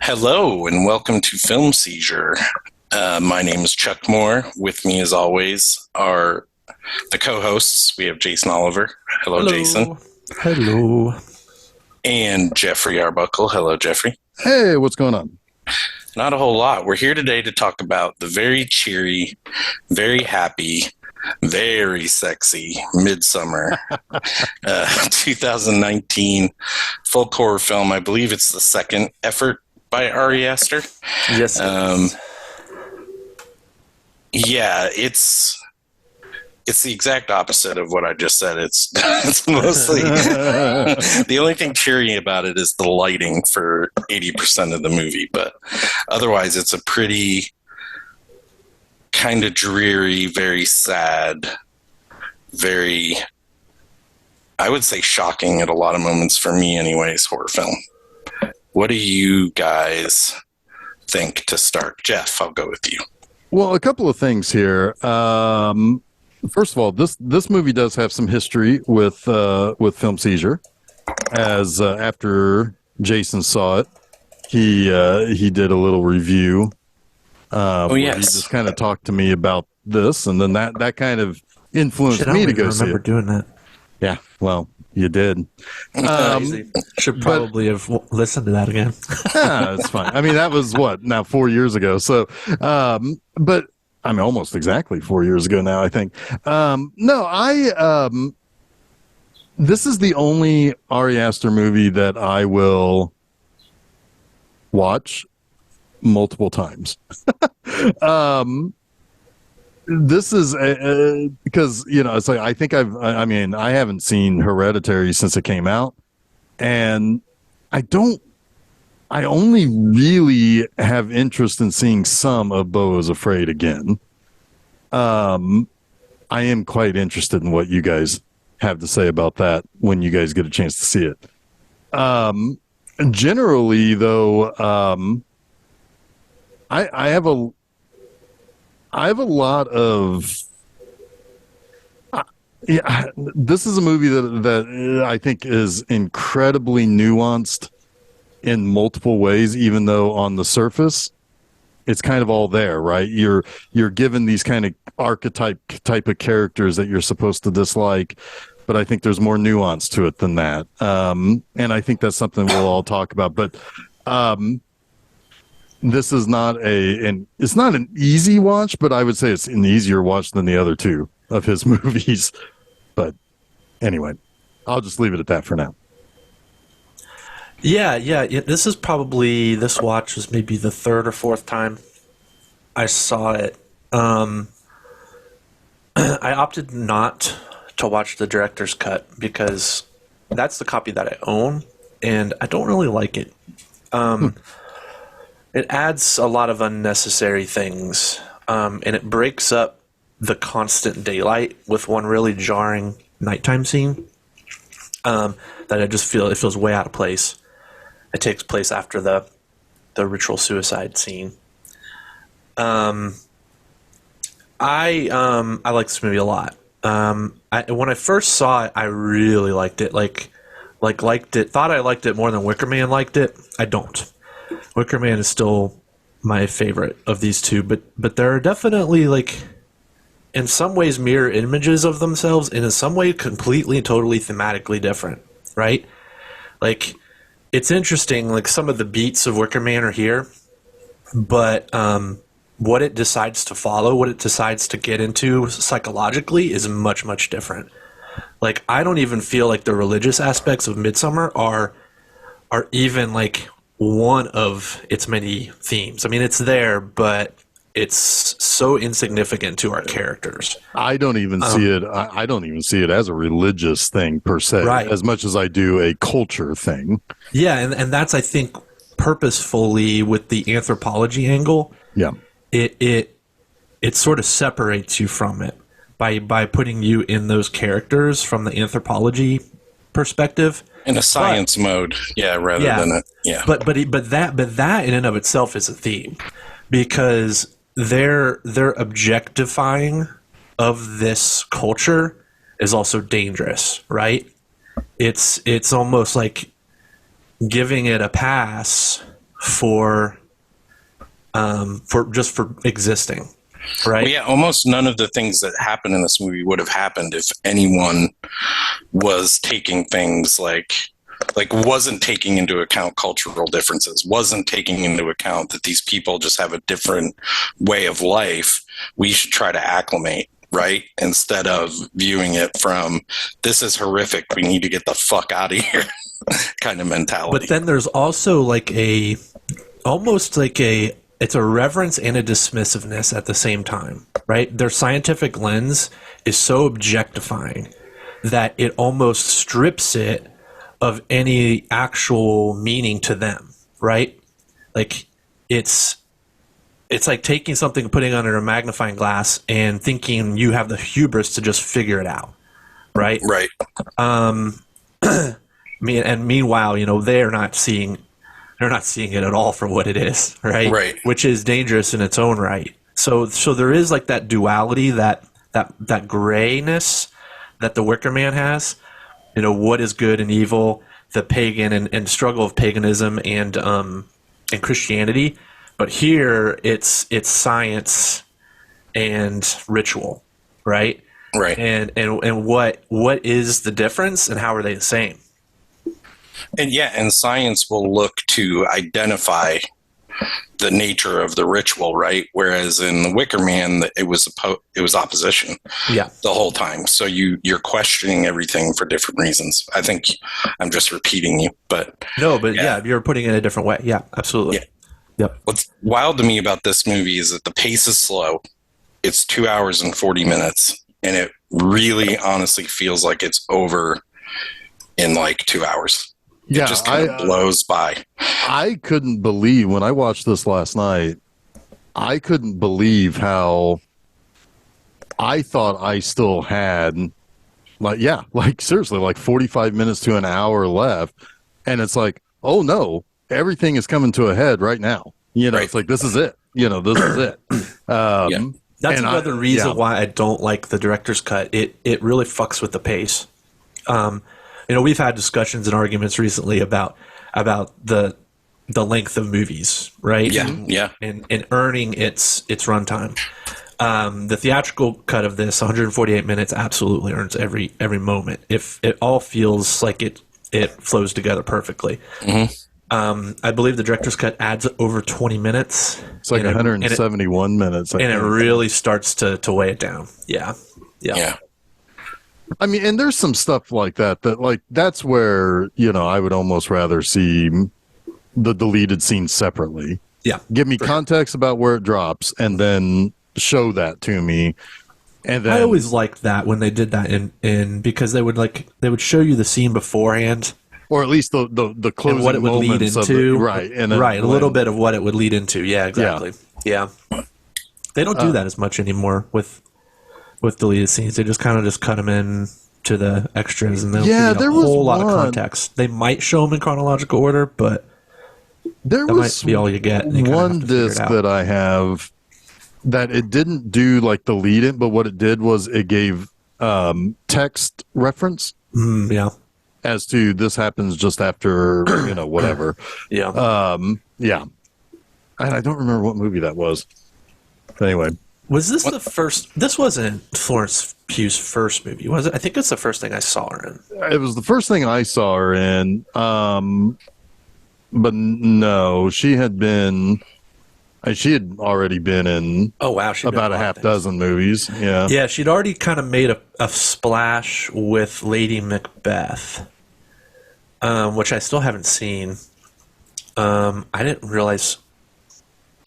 Hello and welcome to Film Seizure. My name is Chuck Moore. With me, as always, are the co-hosts. We have Jason Oliver. Hello, Jason. Hello. And Jeffrey Arbuckle. Hello, Jeffrey. Hey, what's going on? Not a whole lot. We're here today to talk about the very cheery, very happy, very sexy Midsommar 2019 folk horror film. I believe it's the second effort by Ari Aster. Yes. Yeah, it's the exact opposite of what I just said. It's mostly the only thing cheery about it is the lighting for 80% of the movie, but otherwise it's a pretty kind of dreary, very sad, very, I would say, shocking at a lot of moments for me anyways, horror film. What do you guys think to start? Jeff, I'll go with you. Well, a couple of things here. First of all, this movie does have some history with Film Seizure, as after Jason saw it, he did a little review. Yes. He just kind of talked to me about this, and then that kind of influenced me to go see it. I remember doing that. Yeah, well, you did. Should probably have listened to that again. It's fine. I mean, that was now 4 years ago. So, but I mean, almost exactly 4 years ago now, I think. This is the only Ari Aster movie that I will watch multiple times. This is because, it's like, I haven't seen Hereditary since it came out, and I only really have interest in seeing some of Beau is Afraid again. I am quite interested in what you guys have to say about that when you guys get a chance to see it. Generally, though, I have a lot of. This is a movie that I think is incredibly nuanced in multiple ways, even though on the surface it's kind of all there, right? You're given these kind of type of characters that you're supposed to dislike, but I think there's more nuance to it than that. And I think that's something we'll all talk about. But this is not it's not an easy watch, but I would say it's an easier watch than the other two of his movies. But anyway, I'll just leave it at that for now. Yeah. This watch was maybe the third or fourth time I saw it. I opted not to watch the director's cut because that's the copy that I own, and I don't really like it. It adds a lot of unnecessary things, and it breaks up the constant daylight with one really jarring nighttime scene that I just feel it feels way out of place. It takes place after the ritual suicide scene. I like this movie a lot. When I first saw it, I really liked it. Liked it. Thought I liked it more than Wicker Man liked it. I don't. Wicker Man is still my favorite of these two, but there are definitely, in some ways, mirror images of themselves, and in some way completely, totally thematically different, right? It's interesting, some of the beats of Wicker Man are here, but what it decides to follow, what it decides to get into psychologically is much, much different. I don't even feel like the religious aspects of Midsommar are even, one of its many themes. I mean, it's there, but it's so insignificant to our characters. I don't even see it. I don't even see it as a religious thing per se, right, as much as I do a culture thing. Yeah, and that's, I think, purposefully with the anthropology angle. Yeah, it sort of separates you from it by putting you in those characters from the anthropology perspective. In a science mode, rather than a But that in and of itself is a theme, because their objectifying of this culture is also dangerous, right? It's almost like giving it a pass for existing, right? Well, yeah, almost none of the things that happen in this movie would have happened if anyone was taking things like wasn't taking into account cultural differences, wasn't taking into account that these people just have a different way of life. We should try to acclimate, right? Instead of viewing it from, this is horrific, we need to get the fuck out of here kind of mentality. But then there's also it's a reverence and a dismissiveness at the same time, right? Their scientific lens is so objectifying that it almost strips it of any actual meaning to them, right? Like it's like taking something and putting it under a magnifying glass and thinking you have the hubris to just figure it out, right? Right. Meanwhile, they're not seeing it at all for what it is, right? Right. Which is dangerous in its own right. So there is like that duality, that grayness that the Wicker Man has. What is good and evil, the pagan and struggle of paganism and Christianity. But here it's science and ritual, right? Right. And what is the difference and how are they the same? And science will look to identify the nature of the ritual, right? Whereas in the Wicker Man, it was opposition, yeah, the whole time. So you're questioning everything for different reasons. I think I'm just repeating you, but yeah, you're putting it in a different way. Yeah, absolutely. Yeah. Yep. What's wild to me about this movie is that the pace is slow. It's 2 hours and 40 minutes, and it really, honestly feels like it's over in like 2 hours. It just kind of blows by. I couldn't believe when I watched this last night, I couldn't believe how I thought I still had seriously, like 45 minutes to an hour left. And it's like, oh no, everything is coming to a head right now. Right. It's like, this is it. This is it. That's another reason why I don't like the director's cut. It really fucks with the pace. We've had discussions and arguments recently about the length of movies, right? Yeah. And earning its runtime. The theatrical cut of this, 148 minutes, absolutely earns every moment. If it all feels like it flows together perfectly. Mm-hmm. I believe the director's cut adds over 20 minutes. It's like 171 minutes. And it really starts to weigh it down. Yeah. I mean, and there's some stuff like that that's where, I would almost rather see the deleted scenes separately. Yeah. Give me context about where it drops and then show that to me. And then I always liked that when they did that in because they would show you the scene beforehand. Or at least the closing and what it would lead into. Right. And a little bit of what it would lead into. Yeah, exactly. Yeah. They don't do that as much anymore with deleted scenes. They just kind of cut them in to the extras, and they'll give you a whole lot of context. They might show them in chronological order, but that might be all you get. One disc that I have that it didn't do like the lead in, but what it did was it gave text reference. Yeah. As to this happens just after, whatever. Yeah. Yeah. And I don't remember what movie that was. Anyway. Was this the first? This wasn't Florence Pugh's first movie, was it? I think it's the first thing I saw her in. It was the first thing I saw her in. But no, she had already been in about a half dozen movies. Yeah. Yeah, she'd already kind of made a splash with Lady Macbeth, which I still haven't seen. I didn't realize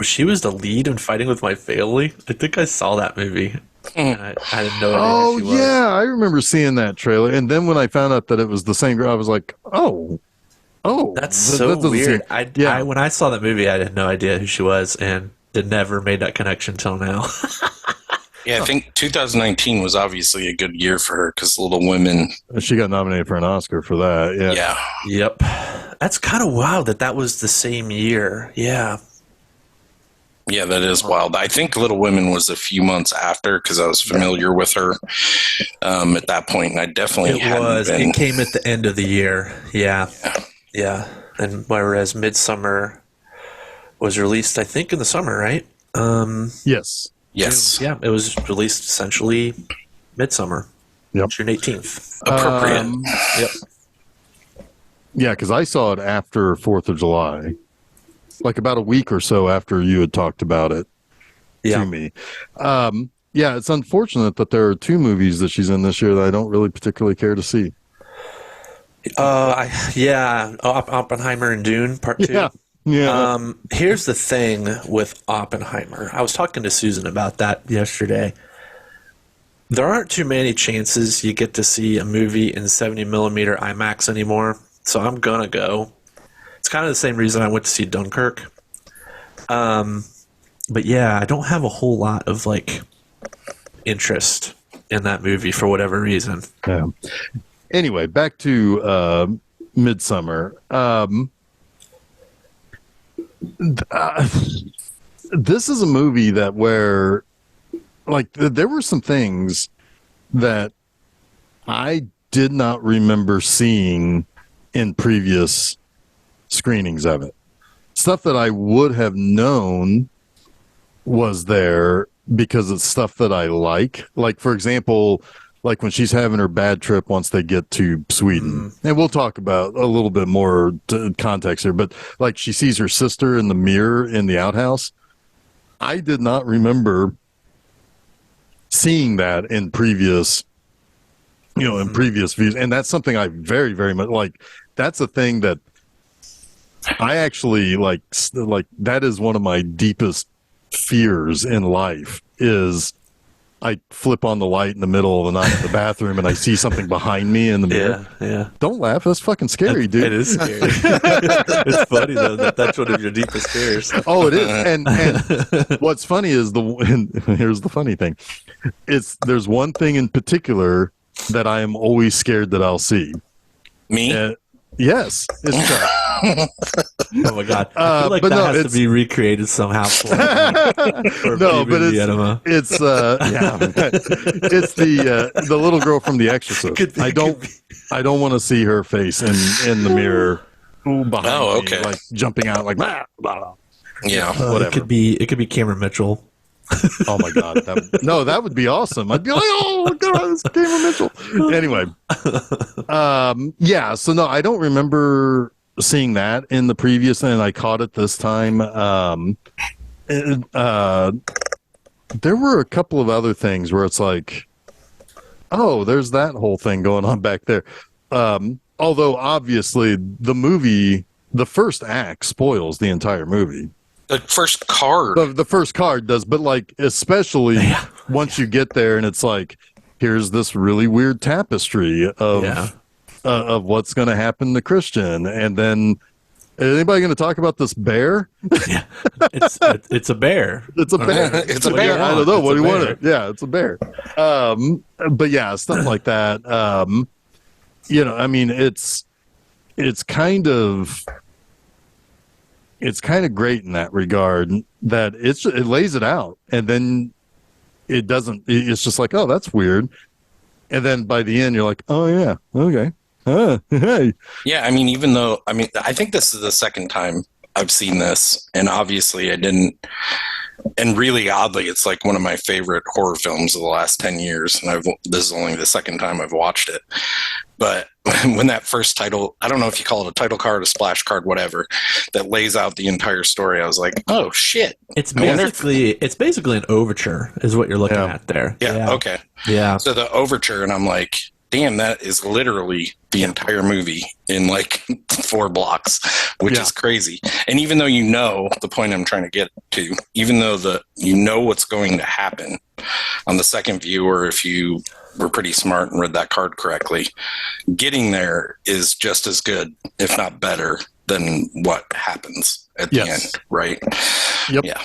she was the lead in Fighting With My Family. I think I saw that movie. I didn't know. Oh, yeah, I remember seeing that trailer. And then when I found out that it was the same girl, I was like, oh, that's so weird. When I saw that movie, I had no idea who she was, and never made that connection till now. Yeah, I think 2019 was obviously a good year for her because Little Women. She got nominated for an Oscar for that. Yeah. Yeah. Yep. That's kind of wild that was the same year. Yeah. Yeah, that is wild. I think Little Women was a few months after because I was familiar with her at that point, and I definitely hadn't been. It came at the end of the year. Yeah. And whereas Midsommar was released, I think, in the summer, right? Yes. Yes. Yeah, it was released essentially Midsommar, Yep. June 18th. Appropriate. Yep. Yeah, because I saw it after 4th of July, like about a week or so after you had talked about it to me. Yeah, it's unfortunate that there are 2 movies that she's in this year that I don't really particularly care to see. Oppenheimer and Dune Part 2. Yeah. Here's the thing with Oppenheimer. I was talking to Susan about that yesterday. There aren't too many chances you get to see a movie in 70mm IMAX anymore, so I'm gonna go. It's kind of the same reason I went to see Dunkirk. But yeah, I don't have a whole lot of like interest in that movie for whatever reason. Yeah. Anyway, back to Midsommar. This is a movie that where, like, there were some things that I did not remember seeing in previous screenings of it. Stuff that I would have known was there because it's stuff that I like. Like, for example, like when she's having her bad trip once they get to Sweden. And we'll talk about a little bit more context here, but like she sees her sister in the mirror in the outhouse. I did not remember seeing that in previous, in previous views. And that's something I very, very much like. That's a thing that I actually like that is one of my deepest fears in life is I flip on the light in the middle of the night in the bathroom and I see something behind me in the mirror. Yeah. Don't laugh. That's fucking scary, dude. It is scary. It's funny though that's one of your deepest fears. Oh, it is. And what's funny is here's the funny thing. There's one thing in particular that I am always scared that I'll see. Me? Yes, it's Chuck. Oh my god! I feel like that has to be recreated somehow. For No, but it's the little girl from The Exorcist. I don't want to see her face in the mirror behind me, like jumping out like blah, blah, blah. Yeah, whatever. It could be Cameron Mitchell. Oh my god! That would be awesome. I'd be like, oh my god, it's Cameron Mitchell. Anyway, so no, I don't remember seeing that in the previous, and I caught it this time. There were a couple of other things where it's like, oh, there's that whole thing going on back there. Although obviously the first act spoils the entire movie. The first card. The first card does, but like especially once you get there and it's like, here's this really weird tapestry of what's going to happen to Christian, and then is anybody going to talk about this bear? Yeah, it's a bear. It's a bear. It's a bear. I don't know what he wanted. Yeah, it's a bear. But yeah, stuff like that. I mean, it's kind of great in that regard that it lays it out, and then it doesn't. It's just like, oh, that's weird, and then by the end, you're like, oh yeah, okay. Hey. Yeah, I mean, I think this is the second time I've seen this, and obviously I didn't. And really oddly, it's like one of my favorite horror films of the last 10 years, and this is only the second time I've watched it. But when that first title, I don't know if you call it a title card, a splash card, whatever, that lays out the entire story, I was like, oh shit. It's basically an overture is what you're looking at there. Yeah, okay. Yeah. So the overture, and I'm like, damn, that is literally the entire movie in like 4 blocks, which is crazy. And even though the point I'm trying to get to, even though what's going to happen on the second view, or if you were pretty smart and read that card correctly, getting there is just as good, if not better, than what happens at the end, right? Yep. Yeah.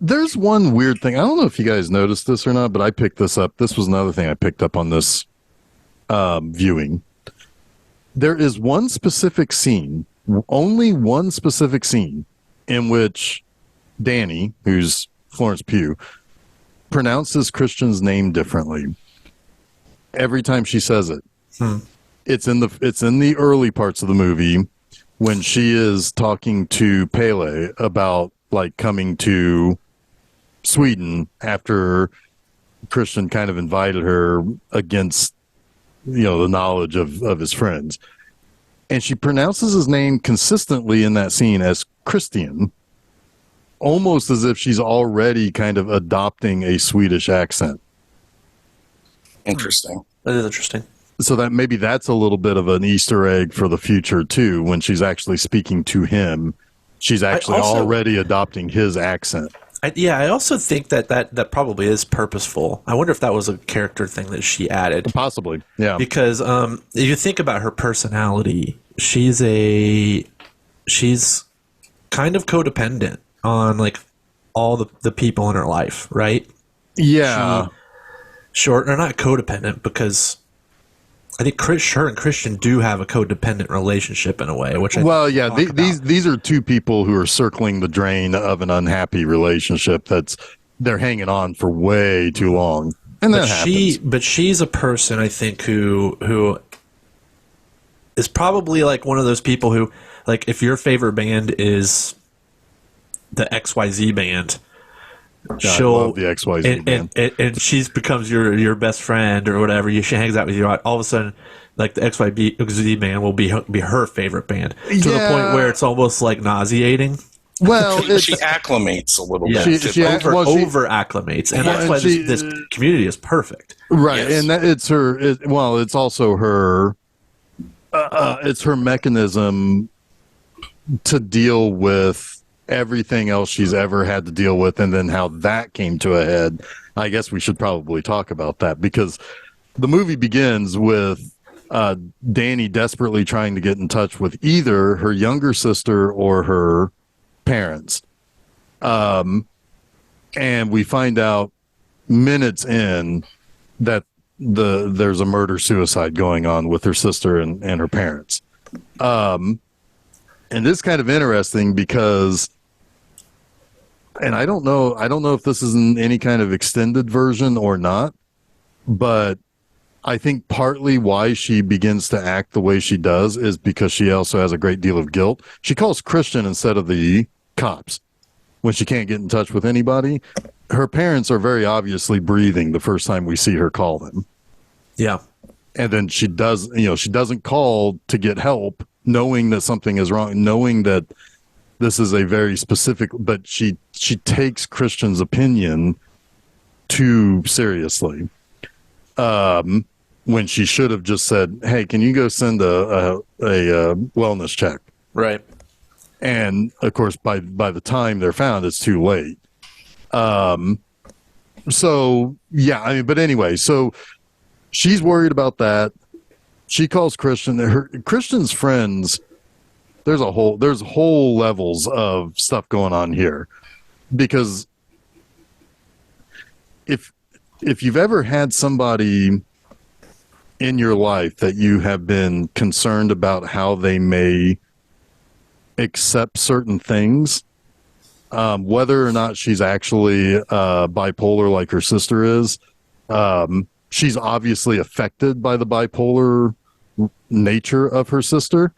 There's one weird thing. I don't know if you guys noticed this or not, but I picked this up. This was another thing I picked up on this viewing. There is one specific scene, only one specific scene, in which Danny, who's Florence Pugh, pronounces Christian's name differently every time she says it. It's in the early parts of the movie when she is talking to Pele about like coming to Sweden after Christian kind of invited her against, the knowledge of his friends. And she pronounces his name consistently in that scene as Christian, almost as if she's already kind of adopting a Swedish accent. Interesting. That is interesting. So that maybe that's a little bit of an Easter egg for the future too. When she's actually speaking to him, she's actually already adopting his accent. I also think that probably is purposeful. I wonder if that was a character thing that she added. Possibly, yeah. Because if you think about her personality, she's kind of codependent on like all the people in her life, right? Yeah. Or not codependent, because I think her and Christian do have a codependent relationship in a way. These are two people who are circling the drain of an unhappy relationship they're hanging on for way too long, and that happens. But she's a person, I think, who is probably like one of those people who, like, if your favorite band is the XYZ band, she'll love the XYZ band. And she becomes your best friend or whatever. She hangs out with you. All of a sudden, like, the XYZ band will be her favorite band, to the point where it's almost like nauseating. Well, she acclimates a little Yeah. bit. She over acclimates, and that's why this community is perfect. Right, Yes. and it's also her. It's her mechanism to deal with everything else she's ever had to deal with, and then how that came to a head. I guess we should probably talk about that, because the movie begins with Danny desperately trying to get in touch with either her younger sister or her parents. And we find out minutes in that there's a murder-suicide going on with her sister and her parents. And this is kind of interesting because, and I don't know if this is in any kind of extended version or not, but I think partly why she begins to act the way she does is because she also has a great deal of guilt. She calls Christian instead of the cops when she can't get in touch with anybody. Her parents are very obviously breathing the first time we see her call them. Yeah. And then she doesn't call to get help, knowing that something is wrong, knowing that this is a very specific, but she takes Christian's opinion too seriously. When she should have just said, "Hey, can you go send a wellness check?" Right. And of course, by the time they're found, it's too late. So yeah, I mean, but anyway, so she's worried about that. She calls Christian. Christian's friends. There's whole levels of stuff going on here, because if you've ever had somebody in your life that you have been concerned about how they may accept certain things, whether or not she's actually bipolar like her sister is, she's obviously affected by the bipolar nature of her sister,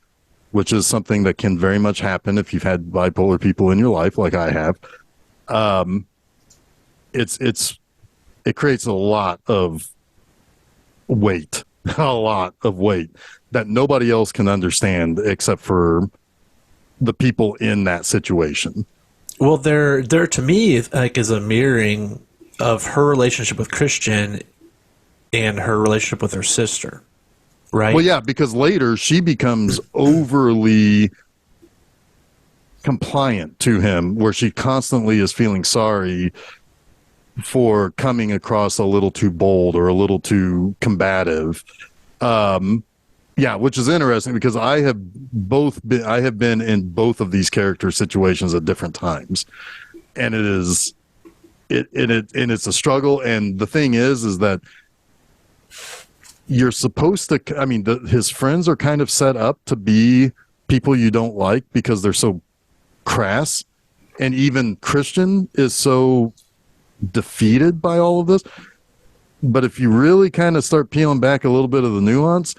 which is something that can very much happen if you've had bipolar people in your life like I have. It creates a lot of weight that nobody else can understand except for the people in that situation. Well, there to me, like, is a mirroring of her relationship with Christian and her relationship with her sister, right? Well, yeah, because later she becomes overly compliant to him, where she constantly is feeling sorry for coming across a little too bold or a little too combative. Yeah, which is interesting because I have been in both of these character situations at different times, and it's a struggle. And the thing is that you're supposed to. I mean, his friends are kind of set up to be people you don't like because they're so crass, and even Christian is so defeated by all of this. But if you really kind of start peeling back a little bit of the nuance,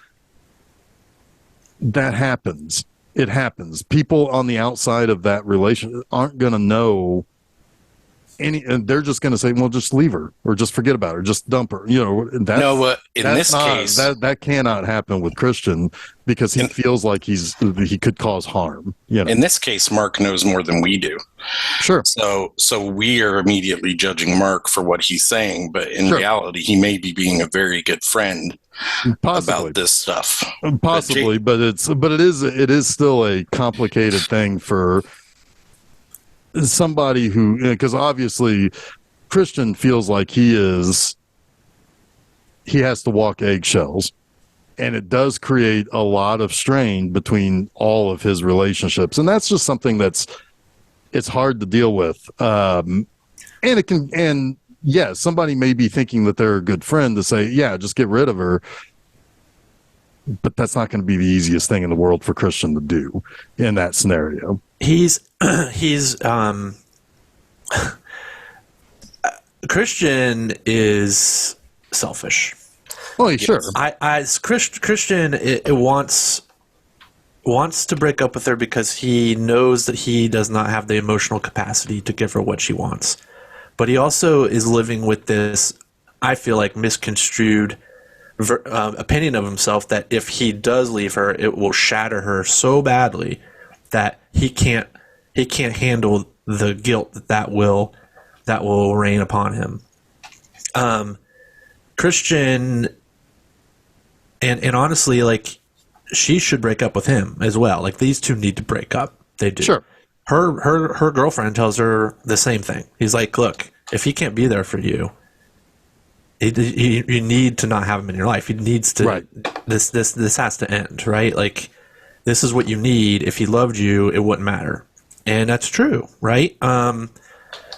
that happens. it happens. People on the outside of that relation aren't going to know and they're just going to say, well, just leave her or just forget about her, just dump her. No, in this case, that cannot happen with Christian because he feels like he could cause harm. In this case, Mark knows more than we do. Sure. So we are immediately judging Mark for what he's saying, but in reality, he may be being a very good friend about this stuff. Possibly, but it is still a complicated thing for somebody who, because obviously Christian feels like he has to walk eggshells, and it does create a lot of strain between all of his relationships, and that's just something it's hard to deal with. And it can, and yeah, somebody may be thinking that they're a good friend to say, yeah, just get rid of her. But that's not going to be the easiest thing in the world for Christian to do in that scenario. Christian is selfish. Oh, sure. Christian wants to break up with her because he knows that he does not have the emotional capacity to give her what she wants. But he also is living with this, I feel like, misconstrued opinion of himself that if he does leave her, it will shatter her so badly that he can't handle the guilt that will rain upon him. Christian, and honestly, like, she should break up with him as well. Like, these two need to break up. They do. Sure. Her girlfriend tells her the same thing. He's like, look, if he can't be there for you, you need to not have him in your life. He needs to. Right. This has to end, right? Like, this is what you need. If he loved you, it wouldn't matter, and that's true, right?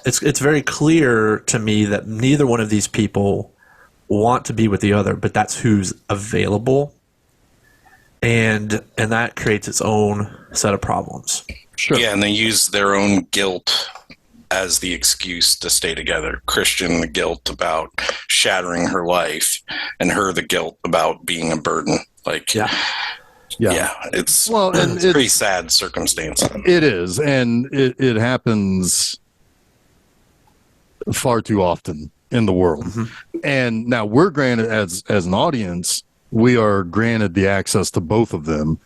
It's very clear to me that neither one of these people want to be with the other, but that's who's available, and that creates its own set of problems. Sure. Yeah, and they use their own guilt as the excuse to stay together. Christian, the guilt about shattering her life, and her, the guilt about being a burden. Like, yeah, it's it's a pretty sad circumstance. It is, and it happens far too often in the world. Mm-hmm. And now we're granted, as an audience, we are granted the access to both of them.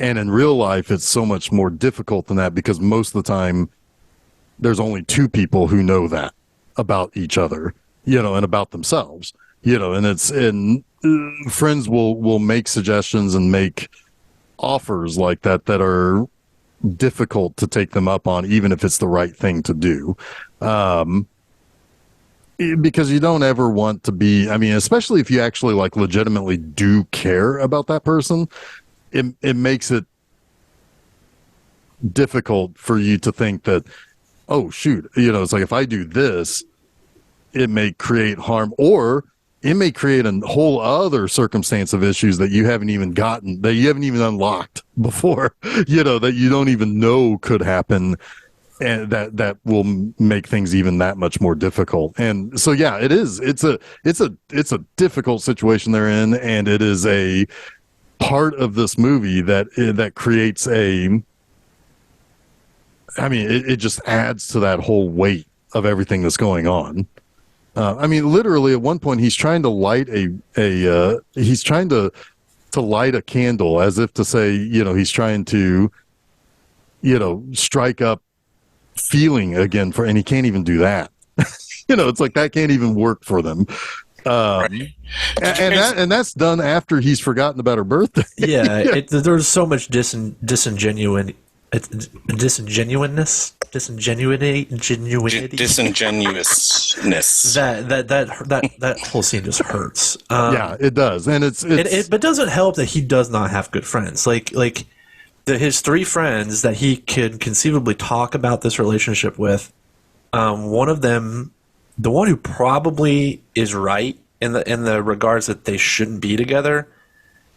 And in real life, it's so much more difficult than that because most of the time, there's only two people who know that about each other, and about themselves, and friends will make suggestions and make offers like that are difficult to take them up on, even if it's the right thing to do. Because you don't ever want to be, I mean, especially if you actually like legitimately do care about that person, it makes it difficult for you to think that, oh, shoot, it's like if I do this, it may create harm, or it may create a whole other circumstance of issues that you haven't even gotten, that you haven't even unlocked before, that you don't even know could happen, and that will make things even that much more difficult. And so, yeah, it's a difficult situation they're in, and it is a part of this movie that creates it just adds to that whole weight of everything that's going on. Literally at one point he's trying to light he's trying to light a candle as if to say, he's trying to, strike up feeling again and he can't even do that. It's like that can't even work for them. Right. And that's done after he's forgotten about her birthday. Yeah, there's so much disingenuousness. Disingenuousness. That whole scene just hurts. Yeah, it does, and but it doesn't help that he does not have good friends. Like his three friends that he could conceivably talk about this relationship with. One of them, the one who probably is right in the regards that they shouldn't be together,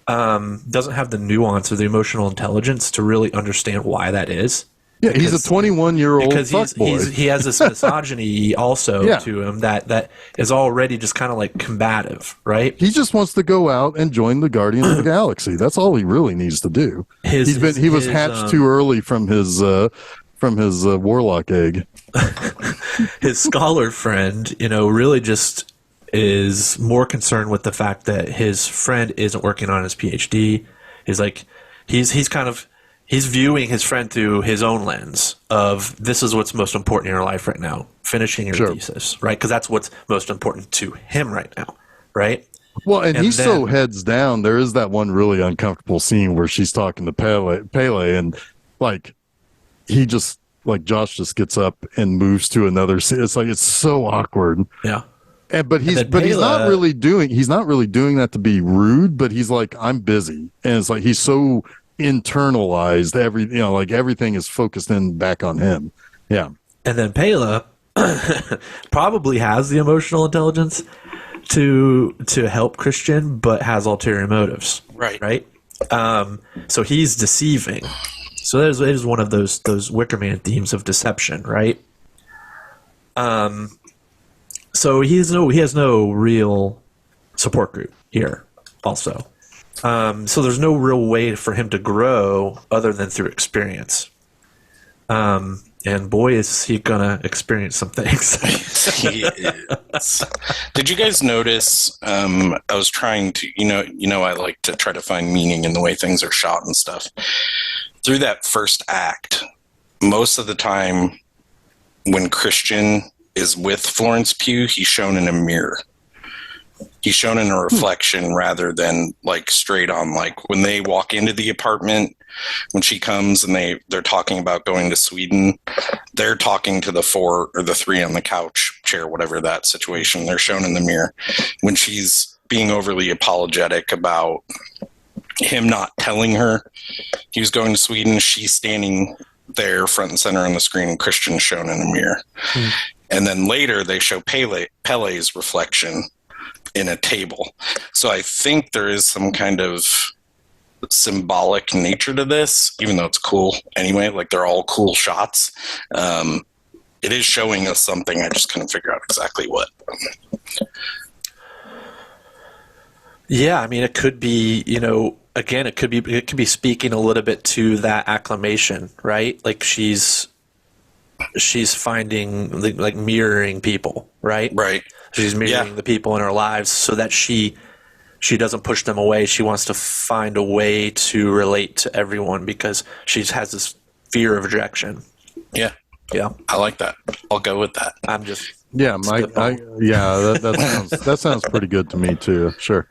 doesn't have the nuance or the emotional intelligence to really understand why that is. Yeah, he's a 21-year-old because fuckboy. he has this misogyny also Yeah. to him that is already just kind of like combative, right? He just wants to go out and join the Guardians of the Galaxy. That's all he really needs to do. He was hatched too early from his warlock egg. His scholar friend, really just is more concerned with the fact that his friend isn't working on his PhD. He's like, he's viewing his friend through his own lens of this is what's most important in your life right now, finishing your thesis, right? Because that's what's most important to him right now, right? Well, and he's so heads down. There is that one really uncomfortable scene where she's talking to Pele, and like he just like Josh just gets up and moves to another scene. It's like it's so awkward. Yeah. But he's not really doing that to be rude, but he's like, I'm busy. And it's like he's so internalized everything is focused in back on him. Yeah. And then Pela probably has the emotional intelligence to help Christian, but has ulterior motives. Right. So he's deceiving. So that is one of those Wicker Man themes of deception, right? So he has no real support group here also. So there's no real way for him to grow other than through experience. And boy, is he gonna experience some things. He is. Did you guys notice? I was trying to, I like to try to find meaning in the way things are shot and stuff. Through that first act, most of the time when Christian is with Florence Pugh, he's shown in a mirror. He's shown in a reflection rather than like straight on. Like when they walk into the apartment, when she comes and they're talking about going to Sweden, they're talking to the four or the three on the couch chair, whatever that situation. They're shown in the mirror. When she's being overly apologetic about him not telling her he was going to Sweden, she's standing there front and center on the screen, and Christian's shown in a mirror. And then later they show Pele's reflection in a table. So I think there is some kind of symbolic nature to this, even though it's cool anyway. Like they're all cool shots. It is showing us something. I just couldn't figure out exactly what. Yeah, I mean, it could be, again, it could be speaking a little bit to that acclamation, right? Like she's finding like mirroring people, right? Right. She's mirroring the people in her lives so that she doesn't push them away. She wants to find a way to relate to everyone because she has this fear of rejection. Yeah. Yeah. I like that. I'll go with that. I'm just that sounds pretty good to me too. Sure.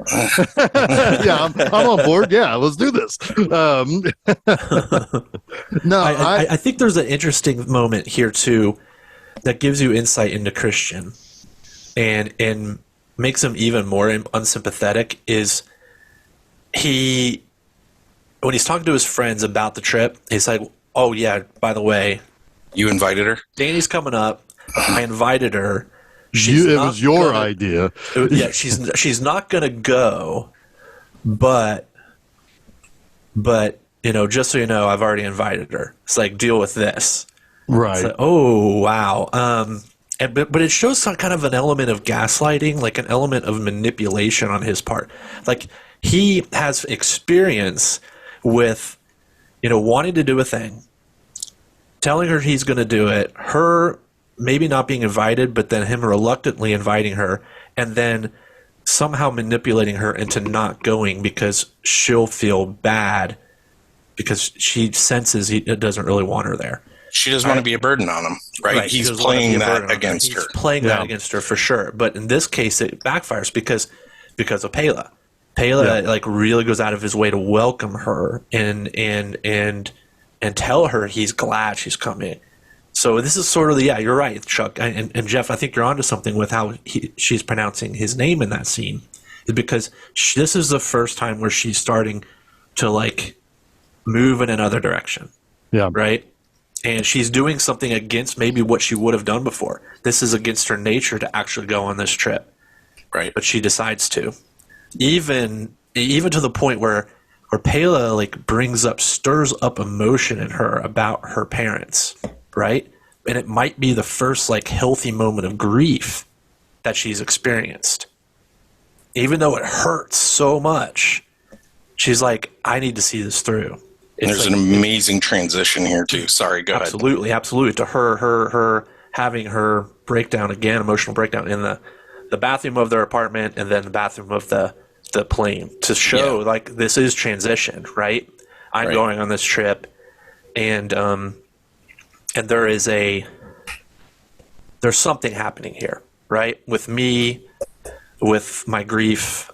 Yeah, I'm on board. Yeah, let's do this. No, I think there's an interesting moment here too that gives you insight into Christian and makes him even more unsympathetic is when he's talking to his friends about the trip, he's like, oh yeah, by the way, you invited her? Danny's coming up. I invited her. It was your idea. Yeah, she's not gonna go, but just so you know, I've already invited her. It's like, deal with this. Right. It's like, oh wow. But it shows some kind of an element of gaslighting, like an element of manipulation on his part. Like he has experience with, wanting to do a thing, telling her he's going to do it, her maybe not being invited, but then him reluctantly inviting her, and then somehow manipulating her into not going because she'll feel bad because she senses he doesn't really want her there. She doesn't want to be a burden on him, right? He's playing that against her. He's playing that against her for sure. But in this case, it backfires because of Pela. Pela like really goes out of his way to welcome her and tell her he's glad she's coming. So this is sort of you're right, Chuck and Jeff. I think you're onto something with how she's pronouncing his name in that scene, because this is the first time where she's starting to like move in another direction. Yeah. Right. And she's doing something against maybe what she would have done before. This is against her nature to actually go on this trip. Right. But she decides to. Even to the point where Pela like stirs up emotion in her about her parents, right? And it might be the first like healthy moment of grief that she's experienced. Even though it hurts so much, she's like, I need to see this through. There's an amazing transition here too. Sorry, go ahead. Absolutely. To her having her breakdown again, emotional breakdown in the bathroom of their apartment and then the bathroom of the plane to show like this is transition, right? I'm going on this trip, and there's something happening here, right? With me, with my grief,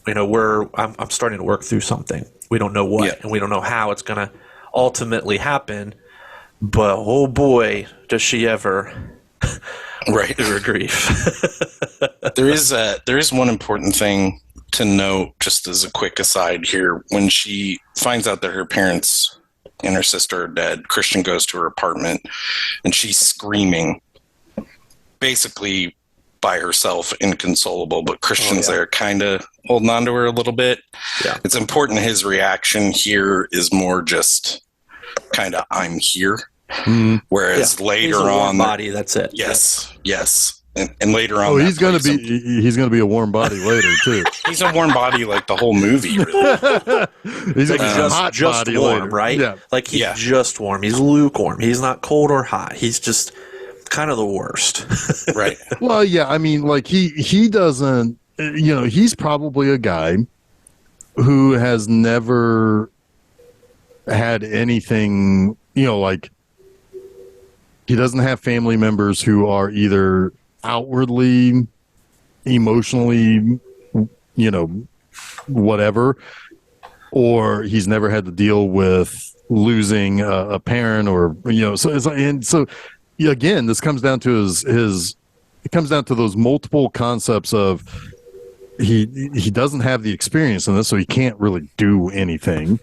I'm starting to work through something. We don't know what, and we don't know how it's going to ultimately happen. But oh boy, does she ever through her grief. There is one important thing to note, just as a quick aside here. When she finds out that her parents and her sister are dead, Christian goes to her apartment and she's screaming, basically by herself, inconsolable, but Christian's there kind of holding on to her a little bit. Yeah. It's important his reaction here is more just kind of, I'm here. Whereas later on, body, that's it. Yes. And later on, he's gonna be a warm body later too. He's a warm body like the whole movie. Really. He's like just warm, later. Right? Yeah. Like he's just warm. He's lukewarm. He's not cold or hot. He's just kind of the worst. Right. Well, yeah. I mean, like he doesn't. He's probably a guy who has never had anything. Like he doesn't have family members who are either outwardly, emotionally, whatever, or he's never had to deal with losing a parent, or so it's like, and so again, this comes down to it comes down to those multiple concepts of he doesn't have the experience in this, so he can't really do anything,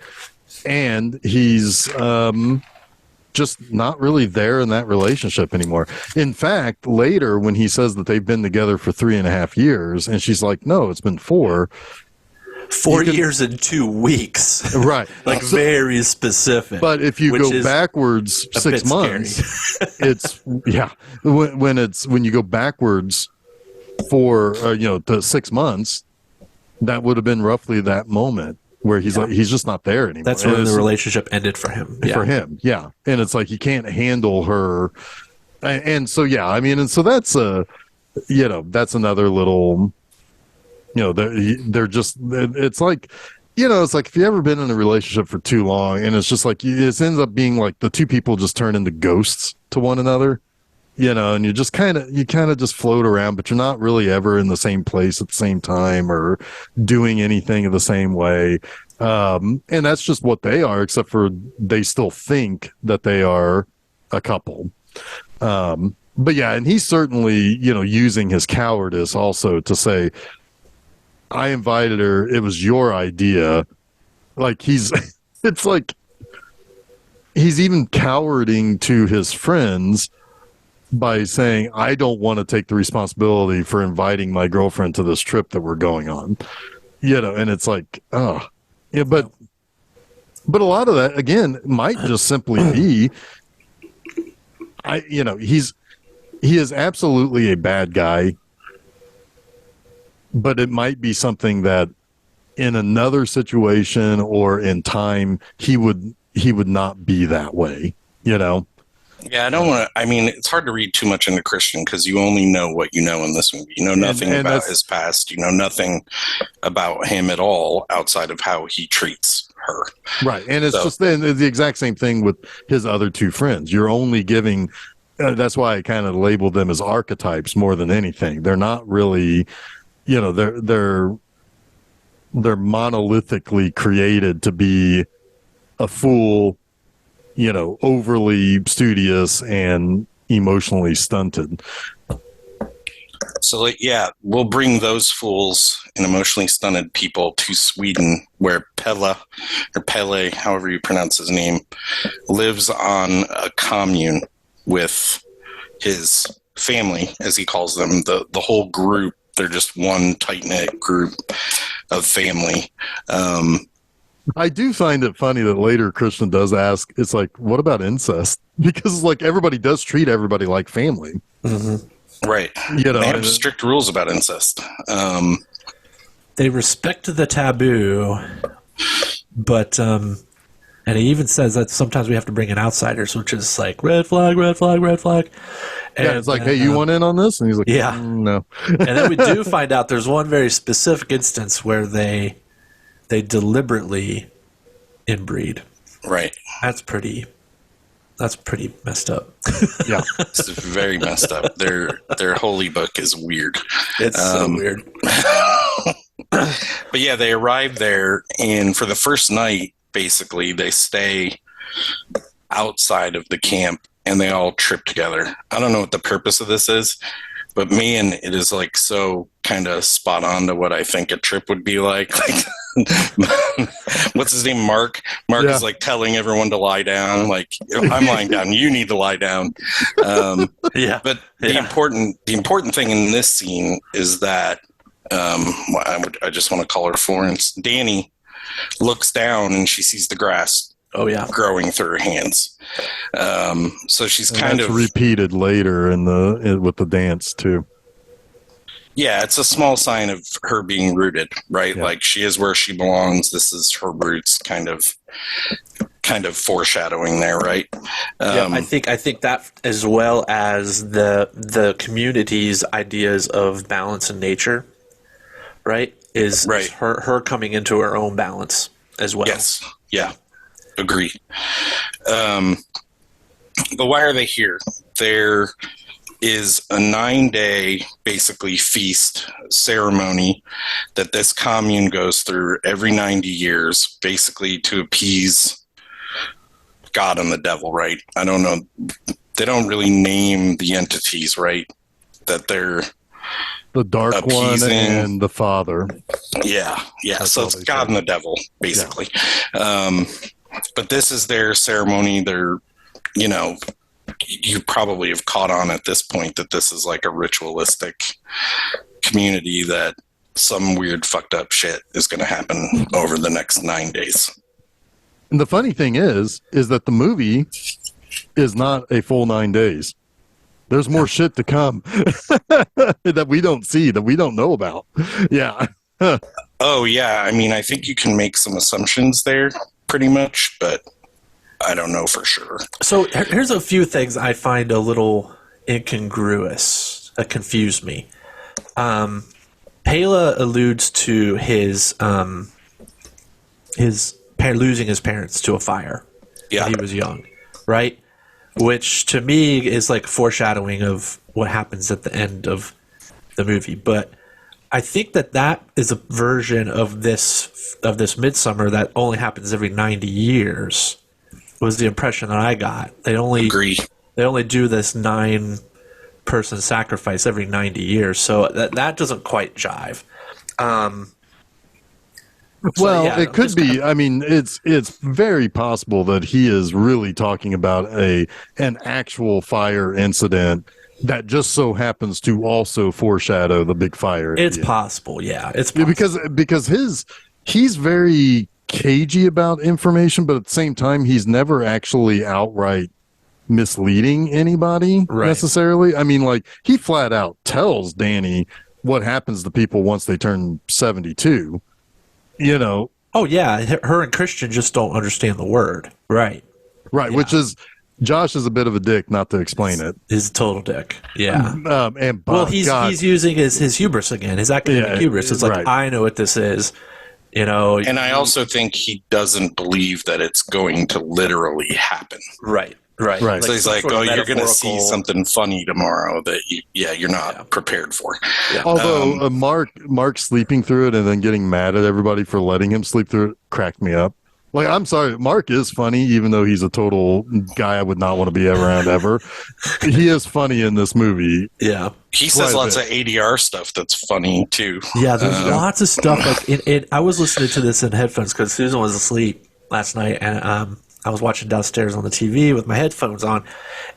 and he's just not really there in that relationship anymore. In fact, later when he says that they've been together for 3.5 years, and she's like, no, it's been 4. 4 years and 2 weeks. Right. Like very specific. But if you go backwards 6 months, it's, when you go backwards for, to 6 months, that would have been roughly that moment where he's like, he's just not there anymore. That's when the relationship ended for him. For him, yeah. And it's like he can't handle her, and so and so that's that's another little, they're just, it's like, it's like if you've ever been in a relationship for too long, and it's just like it ends up being like the two people just turn into ghosts to one another. And you just kind of just float around, but you're not really ever in the same place at the same time or doing anything in the same way. And that's just what they are, except for they still think that they are a couple. But yeah, and he's certainly, using his cowardice also to say, I invited her. It was your idea. Like it's like he's even cowarding to his friends by saying, I don't want to take the responsibility for inviting my girlfriend to this trip that we're going on, and it's like, but a lot of that, again, might just simply be, he is absolutely a bad guy, but it might be something that in another situation or in time, he would not be that way, Yeah, I don't want to. I mean, it's hard to read too much into Christian because you only know what you know in this movie. You know nothing about his past. You know nothing about him at all outside of how he treats her. Right, and it's just the exact same thing with his other two friends. You're only giving. That's why I kind of labeled them as archetypes more than anything. They're not really, they're monolithically created to be a fool, overly studious and emotionally stunted. So, we'll bring those fools and emotionally stunted people to Sweden, where Pelle, however you pronounce his name, lives on a commune with his family, as he calls them, the whole group. They're just one tight-knit group of family. I do find it funny that later Christian does ask, it's like, what about incest? Because like everybody does treat everybody like family. Right. You know, They have and- strict rules about incest. They respect the taboo, but and he even says that sometimes we have to bring in outsiders, which is like red flag, red flag, red flag. And yeah, it's like, hey, you want in on this? And he's like, yeah. No. And then we do find out there's one very specific instance where they deliberately inbreed. Right. That's pretty messed up. Yeah. It's very messed up. Their holy book is weird. It's so weird. But yeah, they arrive there, and for the first night, basically, they stay outside of the camp, and they all trip together. I don't know what the purpose of this is, but man, it is like so kind of spot on to what I think a trip would be like. What's his name? Mark. Mark is like telling everyone to lie down. Like, I'm lying down. You need to lie down. Yeah. But the important thing in this scene is that I just want to call her Florence. Danny looks down and she sees the grass. Oh yeah, growing through her hands. So she's And kind that's of repeated later with the dance too. Yeah, it's a small sign of her being rooted, right? Yeah. Like she is where she belongs. This is her roots, kind of foreshadowing there, right? Yeah, I think that, as well as the community's ideas of balance in nature, right, is her coming into her own balance as well. Yes, yeah, agree. But why are they here? There is a 9-day, basically, feast ceremony that this commune goes through every 90 years, basically to appease God and the devil, right? I don't know. They don't really name the entities, right? That they're the dark appeasing. one and the father. Yeah. That's So all it's they God say. and the devil, basically. Yeah. But this is their ceremony. They're, you probably have caught on at this point that this is like a ritualistic community that some weird fucked up shit is going to happen over the next 9 days. And the funny thing is that the movie is not a full 9 days. There's more shit to come that we don't see, that we don't know about. Yeah. Oh, yeah. I mean, I think you can make some assumptions there pretty much, but I don't know for sure. So here's a few things I find a little incongruous that confuse me. Pela alludes to his losing his parents to a fire when he was young, right? Which to me is like foreshadowing of what happens at the end of the movie. But I think that is a version of this Midsommar that only happens every 90 years. Was the impression that I got. They only do this 9-person sacrifice every 90 years, so that doesn't quite jive. It could be. I mean, it's very possible that he is really talking about an actual fire incident that just so happens to also foreshadow the big fire. It's possible, yeah. It's possible. Because he's very cagey about information, but at the same time, he's never actually outright misleading anybody necessarily. I mean, like, he flat out tells Danny what happens to people once they turn 72. Oh yeah, her and Christian just don't understand the word. Right. Yeah. Which is, Josh is a bit of a dick not to explain it. He's a total dick. Yeah. And he's using his hubris again, his academic hubris. It's like, I know what this is. And I also think he doesn't believe that it's going to literally happen. Right. So he's like, "Oh, you're going to see something funny tomorrow that you're not prepared for." Yeah. Although Mark sleeping through it and then getting mad at everybody for letting him sleep through it cracked me up. Like, I'm sorry, Mark is funny, even though he's a total guy I would not want to be around ever. He is funny in this movie. Yeah. He says lots of ADR stuff that's funny, too. Yeah, there's lots of stuff. Like, I was listening to this in headphones because Susan was asleep last night, and I was watching downstairs on the TV with my headphones on.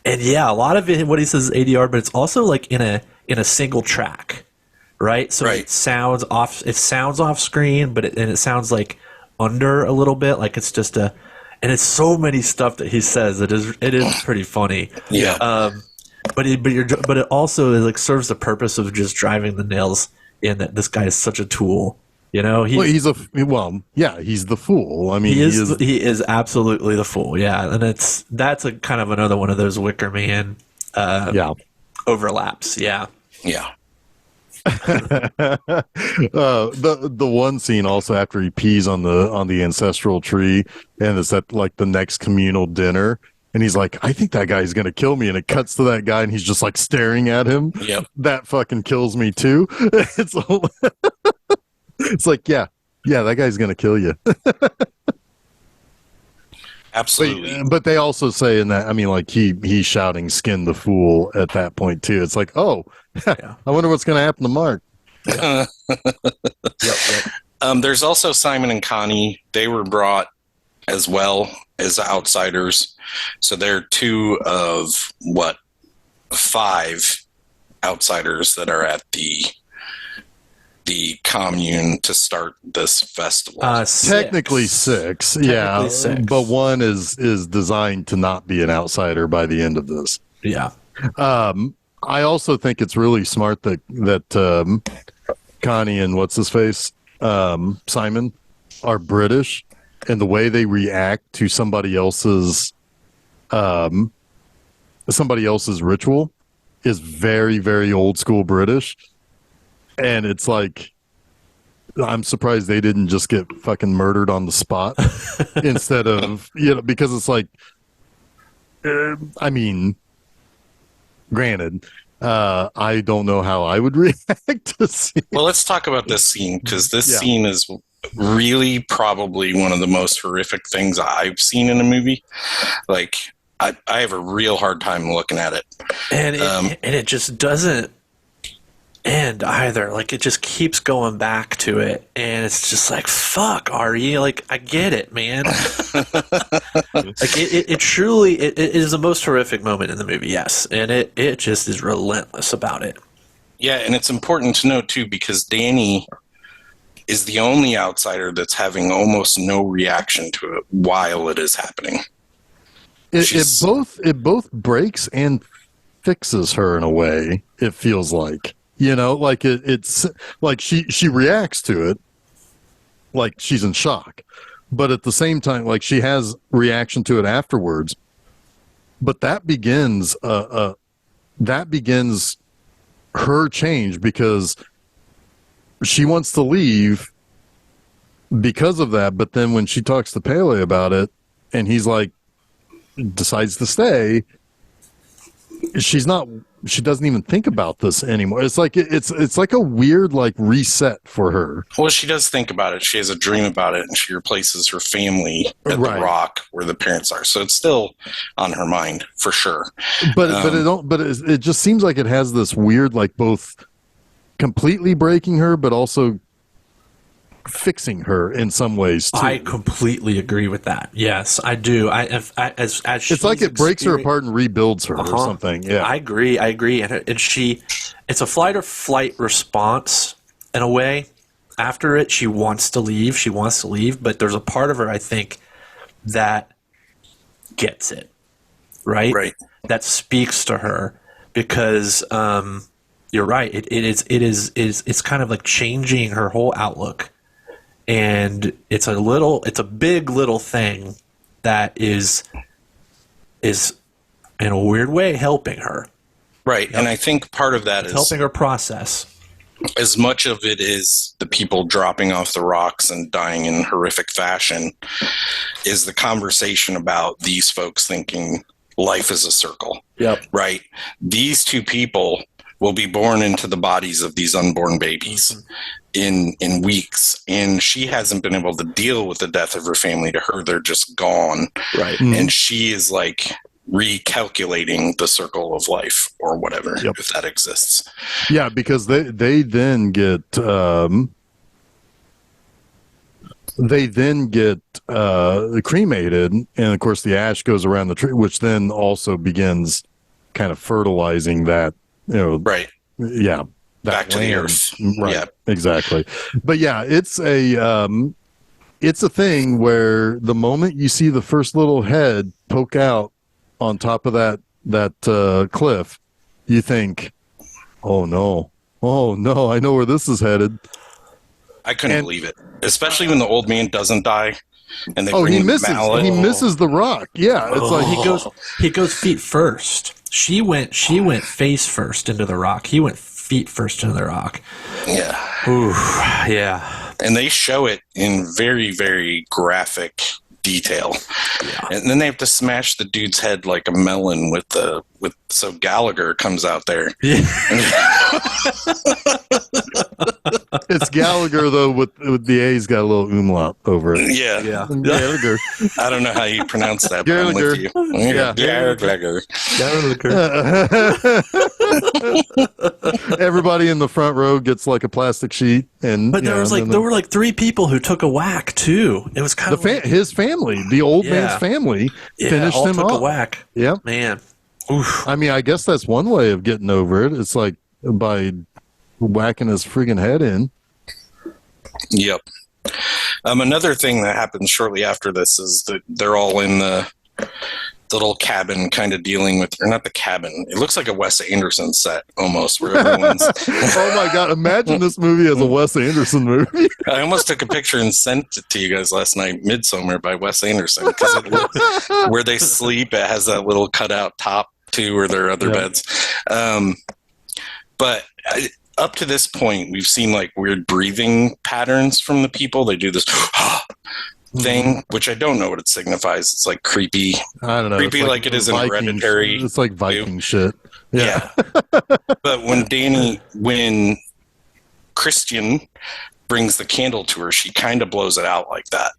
And, yeah, a lot of it, what he says is ADR, but it's also, like, in a single track, right? So it sounds off screen, but it sounds like under a little bit. Like it's just and it's so many stuff that he says. It is pretty funny. Yeah. But it also is like serves the purpose of just driving the nails in that this guy is such a tool. You know, he's the fool. I mean, he is absolutely the fool. Yeah, and that's a kind of another one of those Wicker Man overlaps. Yeah. Yeah. The one scene also after he pees on the ancestral tree, and it's at like the next communal dinner, and he's like, I think that guy's gonna kill me, and it cuts to that guy and he's just like staring at him. Yep. That fucking kills me too. It's like, yeah, that guy's gonna kill you. Absolutely. But they also say in that, I mean, like he's shouting "skin the fool" at that point too. It's like, oh, I wonder what's gonna happen to Mark. Yep. There's also Simon and Connie. They were brought as well as outsiders. So they're two of 5 outsiders that are at the commune to start this festival. Technically six, yeah, six. But one is designed to not be an outsider by the end of this. Yeah. I also think it's really smart that Connie and what's his face, Simon, are British, and the way they react to somebody else's ritual is very, very old school British. And it's like, I'm surprised they didn't just get fucking murdered on the spot instead of, because it's like, I mean, granted, I don't know how I would react to see. Well, let's talk about this scene, because this scene is really probably one of the most horrific things I've seen in a movie. Like, I have a real hard time looking at it. And it just doesn't end either. Like, it just keeps going back to it, and it's just like, fuck, Ari, like, I get it, man. Like, it truly is the most horrific moment in the movie, yes, and it just is relentless about it. Yeah, and it's important to note too, because Danny is the only outsider that's having almost no reaction to it while it is happening. It both breaks and fixes her in a way. It feels like, like it's like she reacts to it like she's in shock, but at the same time, like she has reaction to it afterwards. But that begins her change, because she wants to leave because of that. But then when she talks to Pele about it, and he's like, decides to stay, she doesn't even think about this anymore. It's like it's like a weird like reset for her. Well, she does think about it. She has a dream about it, and she replaces her family at the rock where the parents are. So it's still on her mind for sure. But it just seems like it has this weird, like, both completely breaking her, but also fixing her in some ways too. I completely agree with that. Yes, I do. As it's like it breaks her apart and rebuilds her or something. Yeah, I agree. And it's a fight or flight response in a way. After it, she wants to leave, but there's a part of her, I think, that gets it right. That speaks to her, because you're right. It's kind of like changing her whole outlook. And it's a big little thing that is in a weird way helping her. Right. Yep. And I think part of that is helping her process. As much of it is the people dropping off the rocks and dying in horrific fashion, is the conversation about these folks thinking life is a circle. Yep. Right. These two people will be born into the bodies of these unborn babies in weeks, and she hasn't been able to deal with the death of her family. To her, they're just gone. Right. And she is like recalculating the circle of life or whatever, if that exists. Yeah, because they then get cremated, and of course the ash goes around the tree, which then also begins kind of fertilizing that, right. Yeah. Back to the earth. Right. Yeah. Exactly. But yeah, it's it's a thing where the moment you see the first little head poke out on top of that cliff, you think, "Oh no, I know where this is headed." I couldn't believe it, especially when the old man doesn't die, and they bring he the misses. mallet. He misses the rock. Yeah, it's like he goes feet first. She went face first into the rock. He went feet first into the rock. Yeah. Ooh, yeah. And they show it in very, very graphic detail. Yeah. And then they have to smash the dude's head like a melon so Gallagher comes out there. Yeah. It's Gallagher though with the A's got a little umlaut over it. Yeah. Gallagher. I don't know how you pronounce that, but I'm with you. Yeah. Gallagher. Everybody in the front row gets like a plastic sheet, but there were like 3 people who took a whack too. It was kind of his family, the old man's family, finished him took off. a whack. Yeah, man. Oof. I mean, I guess that's one way of getting over it. It's like by whacking his friggin' head in. Yep. Another thing that happens shortly after this is that they're all in the little cabin kind of dealing with, or not the cabin. It looks like a Wes Anderson set almost where everyone's. Oh my God. Imagine this movie as a Wes Anderson movie. I almost took a picture and sent it to you guys last night. Midsommar by Wes Anderson. Because where they sleep, it has that little cutout top too, where there are other beds. But up to this point, we've seen like weird breathing patterns from the people. They do this thing, which I don't know what it signifies. It's like creepy. I don't know. Creepy like it is in Hereditary. It's like Viking shit. Yeah. But when Christian brings the candle to her, she kind of blows it out like that.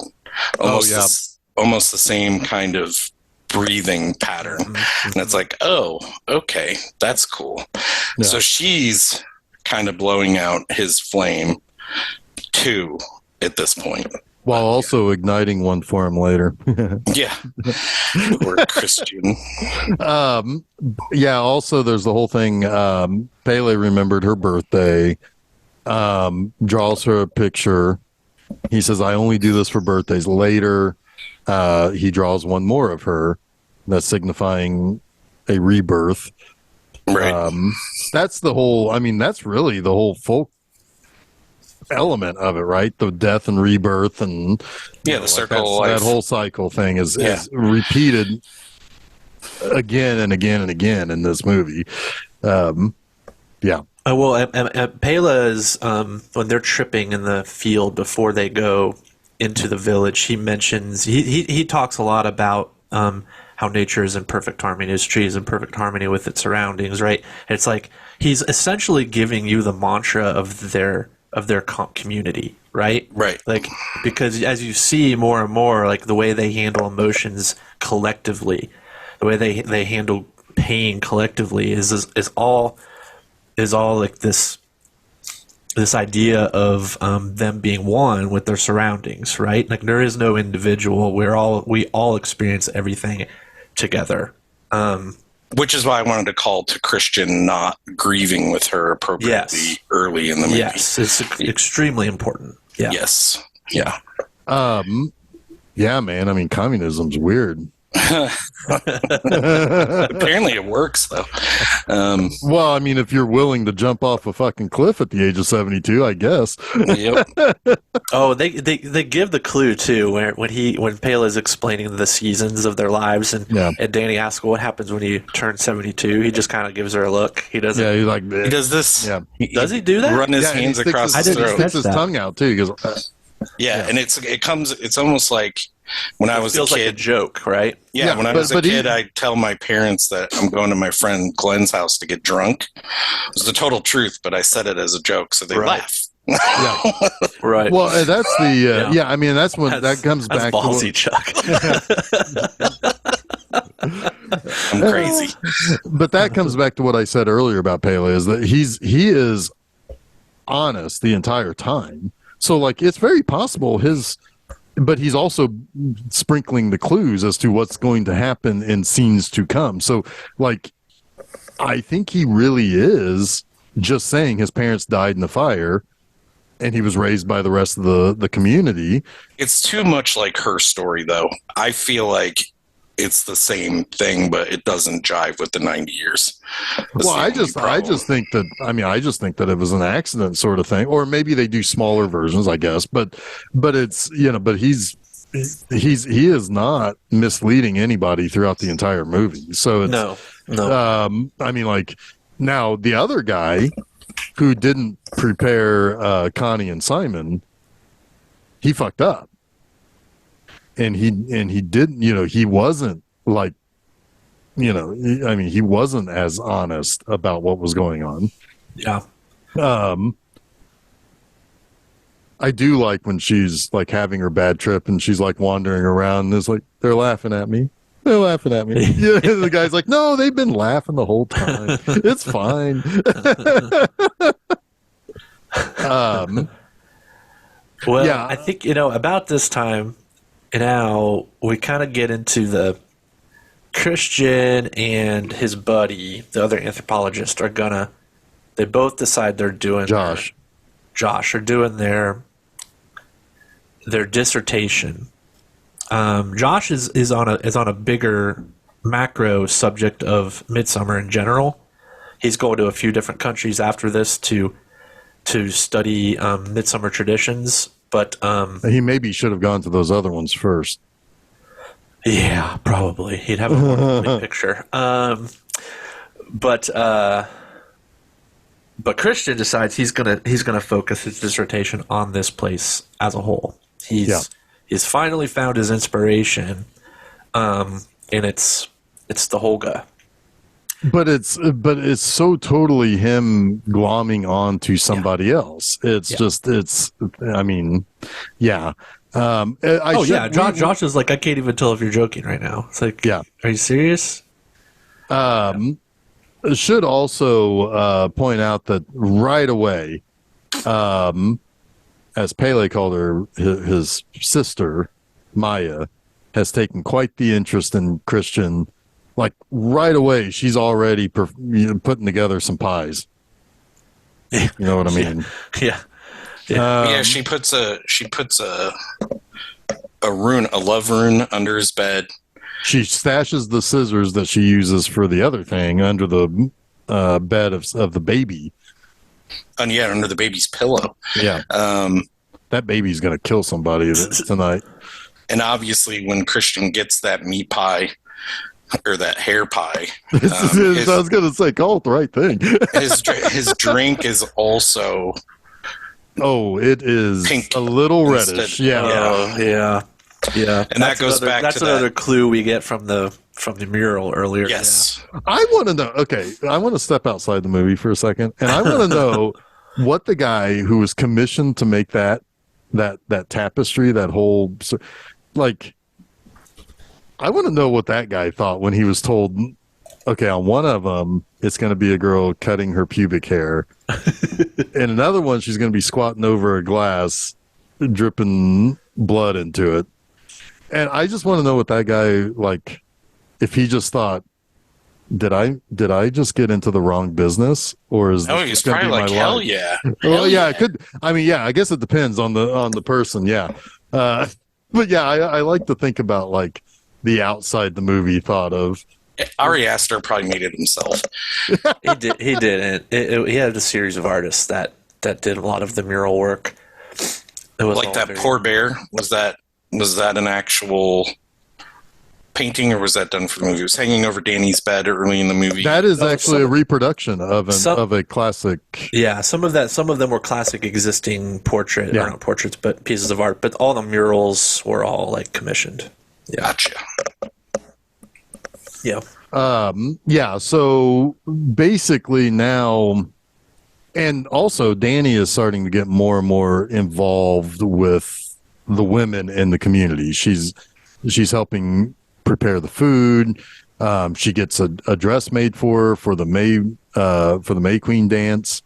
Almost the same kind of breathing pattern. And it's like, oh, okay, that's cool. Yeah. So she's kind of blowing out his flame too at this point. While also igniting one for him later. Yeah. Or Christian. Yeah, also there's the whole thing. Pele remembered her birthday, draws her a picture. He says, I only do this for birthdays. Later, he draws one more of her that's signifying a rebirth. Right. That's the whole, that's really the whole folk element of it, right? The death and rebirth and the circle of life. That whole cycle thing is repeated again and again and again in this movie. Pela's when they're tripping in the field before they go into the village, he mentions he talks a lot about how nature is in perfect harmony, his tree is in perfect harmony with its surroundings, right? It's like he's essentially giving you the mantra of their community, right? Right. Like, because as you see more and more, like the way they handle emotions collectively, the way they handle pain collectively is all like this idea of them being one with their surroundings, right? Like there is no individual. We all experience everything together. Which is why I wanted to call to Christian not grieving with her appropriately early in the movie. Yes, it's extremely important. Yeah. Yes. Yeah. Yeah, man. Communism's weird. Apparently it works, though. Well, if you're willing to jump off a fucking cliff at the age of 72, I guess. Yep. Oh, they give the clue too, when Pele's explaining the seasons of their lives, and Danny asks what happens when you turn 72. He just kind of gives her a look. He doesn't. Yeah, he's like, he does this. Yeah. Does he do that? Run his hands across his throat. He sticks his tongue out too. He goes, and it's almost like when I was a kid. Feels like a joke, right? Yeah, when I was a kid, I'd tell my parents that I'm going to my friend Glenn's house to get drunk. It was the total truth, but I said it as a joke, so they laugh. Yeah. Right. Well, that's the that's when that comes back. Ballsy, Chuck. I'm crazy. But that comes back to what I said earlier about Pele, is that he is honest the entire time. So like it's very possible but he's also sprinkling the clues as to what's going to happen in scenes to come. So like I think he really is just saying his parents died in the fire and he was raised by the rest of the community. It's too much like her story, though. I feel like it's the same thing, but it doesn't jive with the 90 years. Well, I just think that it was an accident sort of thing, or maybe they do smaller versions, I guess. But it's, but he is not misleading anybody throughout the entire movie. So it's, No. Like now the other guy who didn't prepare Connie and Simon, he fucked up. And he didn't, he wasn't like, he wasn't as honest about what was going on. Yeah. I do like when she's like having her bad trip and she's like wandering around and it's like, they're laughing at me. They're laughing at me. Yeah, the guy's like, no, they've been laughing the whole time. It's fine. Well, yeah. I think, about this time now we kind of get into the Christian and his buddy, the other anthropologist, they both decide they're doing Josh are doing their dissertation. Josh is on a bigger macro subject of Midsommar in general. He's going to a few different countries after this to study Midsommar traditions, but he maybe should have gone to those other ones first. Yeah, probably he'd have a more complete picture. But Christian decides he's gonna focus his dissertation on this place as a whole. He's finally found his inspiration, and it's the Holga. But it's so totally him glomming on to somebody else. It's just yeah. Josh is like, I can't even tell if you're joking right now. It's like, are you serious? Should also point out that right away, as Pele called her, his sister Maya has taken quite the interest in Christian. Like right away, she's already putting together some pies. You know what I mean? Yeah. She puts a love rune under his bed. She stashes the scissors that she uses for the other thing under the bed of the baby. And under the baby's pillow. Yeah. That baby's gonna kill somebody tonight. And obviously, when Christian gets that meat pie or that hair pie, I was gonna say, call it the right thing. his drink is also. Oh, it is pink a little reddish. Yeah. And that goes back to another clue we get from the mural earlier. Yes. Yeah. I want to know. Okay, I want to step outside the movie for a second, and I want to know what the guy who was commissioned to make that tapestry, that whole I want to know what that guy thought when he was told, okay, on one of them, it's going to be a girl cutting her pubic hair. And another one, she's going to be squatting over a glass, dripping blood into it. And I just want to know what that guy, if he just thought, did I just get into the wrong business? Or is this he's going to probably be my hell life? yeah. Well, yeah, it could. I mean, yeah, I guess it depends on the person. Yeah. But yeah, I like to think about the outside the movie thought of. Ari Aster probably made it himself. He did. He had a series of artists that did a lot of the mural work. It was like that poor bear. Was that an actual painting, or was that done for the movie? It was hanging over Danny's bed early in the movie. That is actually a reproduction of a classic. Yeah, some of them were classic existing or not portraits, but pieces of art. But all the murals were all commissioned. Yeah. Gotcha. Yeah. So basically now, and also Danny is starting to get more and more involved with the women in the community. She's helping prepare the food. She gets a dress made for her for the May Queen dance.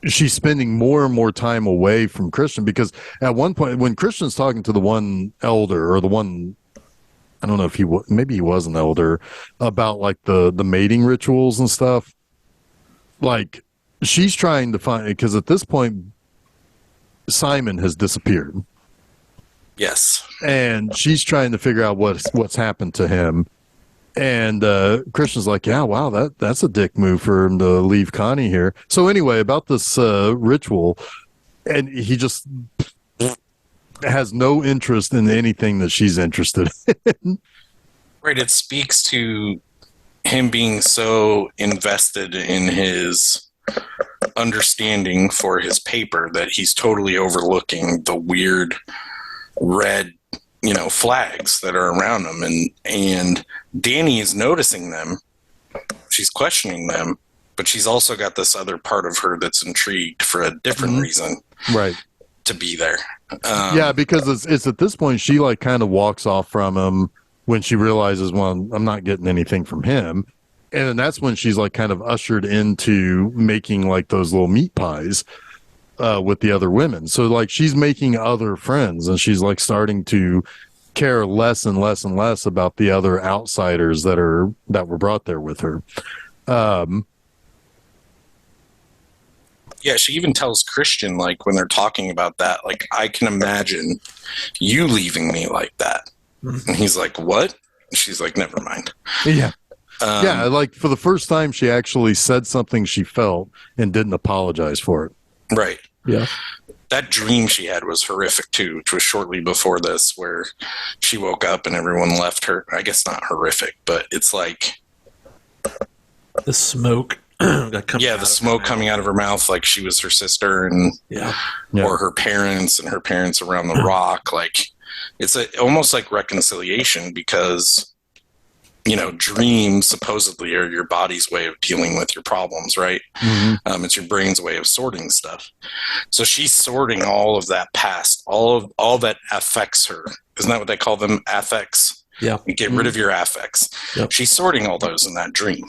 She's spending more and more time away from Christian, because at one point when Christian's talking to the one elder, or the one, I don't know if maybe he was an elder, about the mating rituals and stuff, she's trying to find, because at this point, Simon has disappeared. Yes. And she's trying to figure out what's happened to him. And Christian's like, yeah, wow, that's a dick move for him to leave Connie here. So anyway, about this ritual, and he just has no interest in anything that she's interested in. Right. It speaks to him being so invested in his understanding for his paper that he's totally overlooking the weird red, flags that are around him. And Danny is noticing them. She's questioning them, but she's also got this other part of her that's intrigued for a different reason. Right. To be there. Yeah, because it's at this point she like kind of walks off from him when she realizes, well, I'm not getting anything from him. And then that's when she's like kind of ushered into making like those little meat pies with the other women. So like she's making other friends, and she's like starting to care less and less and less about the other outsiders that were brought there with her. Yeah, she even tells Christian, like, when they're talking about that, like, I can imagine you leaving me like that. Mm-hmm. And he's like, what? And she's like, never mind. Yeah. Yeah, like, for the first time, she actually said something she felt and didn't apologize for it. Right. Yeah. That dream she had was horrific, too, which was shortly before this, where she woke up and everyone left her. I guess not horrific, but it's like... The smoke. The smoke coming out of her mouth, like she was her sister, and or her parents, and her parents around the rock. Like it's almost like reconciliation, because dreams supposedly are your body's way of dealing with your problems, right? Mm-hmm. It's your brain's way of sorting stuff. So she's sorting all of that past, all that affects her. Isn't that what they call them? Affects. Yeah. You get rid of your affects. Yep. She's sorting all those in that dream.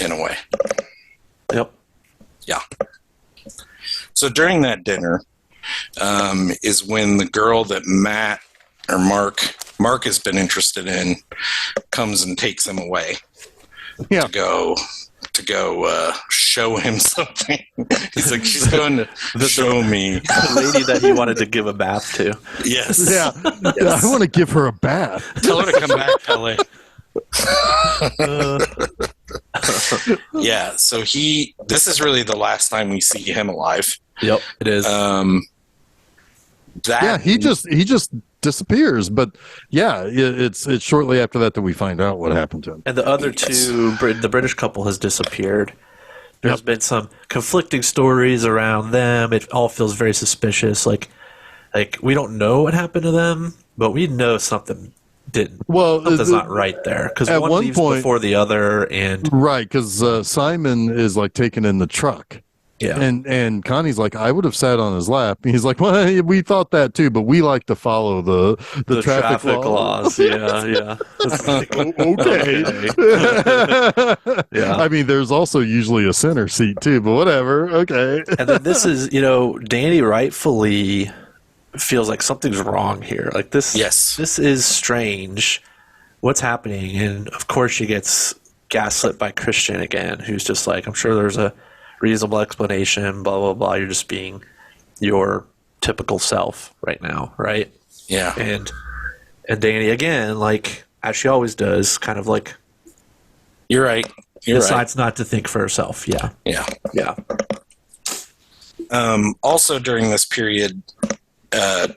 In a way. Yep. Yeah. So during that dinner is when the girl that Matt or Mark has been interested in comes and takes him away to go show him something. He's like, she's going to show me. The lady that he wanted to give a bath to. Yes. Yeah. Yes. I want to give her a bath. Tell her to come back, Pele. Yeah, so this is really the last time we see him alive. Yep, it is. He just disappears, but it's shortly after that we find out what happened to him. And the other two, the British couple has disappeared. There's been some conflicting stories around them. It all feels very suspicious. Like we don't know what happened to them, but we know something didn't. Well, something's not right there, because one leaves before the other, and right, because Simon is like taken in the truck. Yeah, and Connie's like, I would have sat on his lap. And he's like, well, we thought that too, but we like to follow the traffic laws. Yeah. Like, okay. Yeah. I mean, there's also usually a center seat too, but whatever. Okay. And then this is, Danny rightfully feels like something's wrong here. Like this. Yes. This is strange. What's happening? And of course, she gets gaslit by Christian again, who's just like, I'm sure there's a reasonable explanation, blah, blah, blah. You're just being your typical self right now, right? Yeah. And Danny, again, like, as she always does, kind of like... You're right. Decides not to think for herself. Yeah. Yeah. Yeah. Also, during this period, why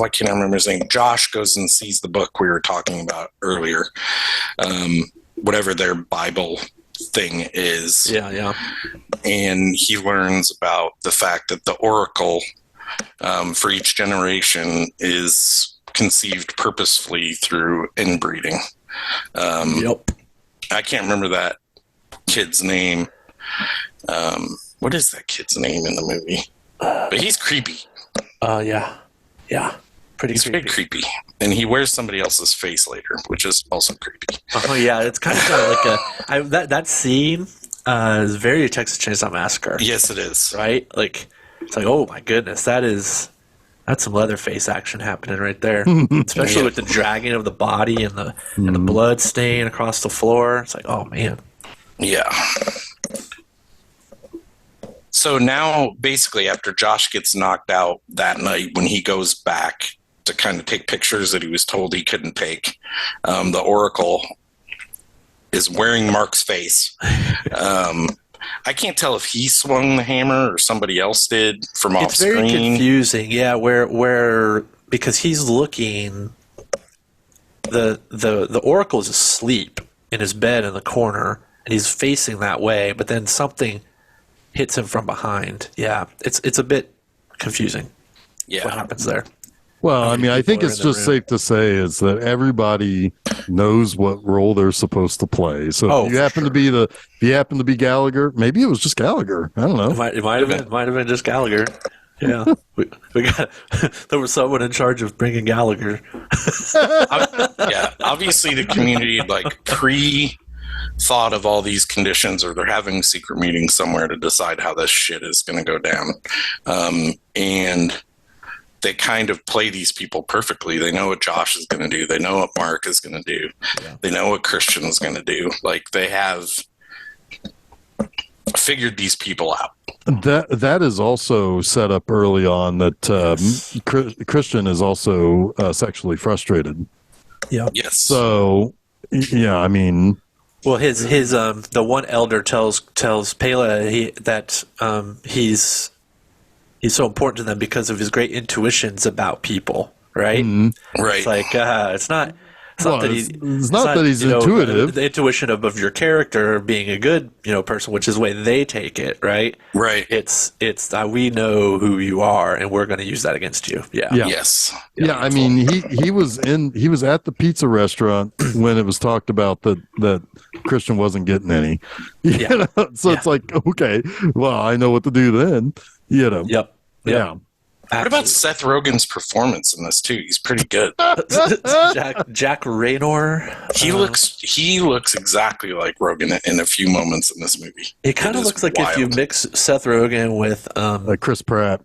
can't I remember his name? Josh goes and sees the book we were talking about earlier. Whatever their Bible thing is. Yeah. And he learns about the fact that the oracle for each generation is conceived purposefully through inbreeding. Yep. I can't remember that kid's name. What is that kid's name in the movie? But he's creepy. Yeah. He's very creepy. And he wears somebody else's face later, which is also creepy. Oh, yeah. It's kind of like that scene is very Texas Chainsaw Massacre. Yes, it is. Right? Like, it's like, oh my goodness, that's some Leatherface action happening right there. Especially with the dragging of the body and the blood stain across the floor. It's like, oh man. Yeah. So now, basically, after Josh gets knocked out that night, when he goes back to kind of take pictures that he was told he couldn't take, the Oracle is wearing Mark's face. I can't tell if he swung the hammer or somebody else did from off screen. It's very confusing, yeah. Where because he's looking, the Oracle is asleep in his bed in the corner, and he's facing that way. But then something hits him from behind. Yeah, it's a bit confusing. Yeah, what happens there? Well, I mean, I think it's just safe to say is that everybody knows what role they're supposed to play. So if you happen to be Gallagher, maybe it was just Gallagher. I don't know. It might have been just Gallagher. Yeah, we got there was someone in charge of bringing Gallagher. Yeah, obviously the community thought of all these conditions, or they're having secret meetings somewhere to decide how this shit is going to go down, and they kind of play these people perfectly. They know what Josh is going to do. They know what Mark is going to do. Yeah. They know what Christian is going to do. Like, they have figured these people out. That is also set up early on that Christian is also sexually frustrated. Yeah. Yes. So, yeah, I mean, well, his the one elder tells Pela that he's so important to them because of his great intuitions about people, right? Mm-hmm. Right. It's like it's not that he's intuitive. The intuition of your character being a good person, which is the way they take it, right? Right. It's we know who you are, and we're going to use that against you. Yeah. Yes. Yeah. I mean, he was at the pizza restaurant when it was talked about that Christian wasn't getting any. So it's like, okay, well, I know what to do then. Yep. Yeah. What about Seth Rogen's performance in this too? He's pretty good. Jack Raynor. He looks exactly like Rogen in a few moments in this movie. It kind of looks like if you mix Seth Rogen with like Chris Pratt.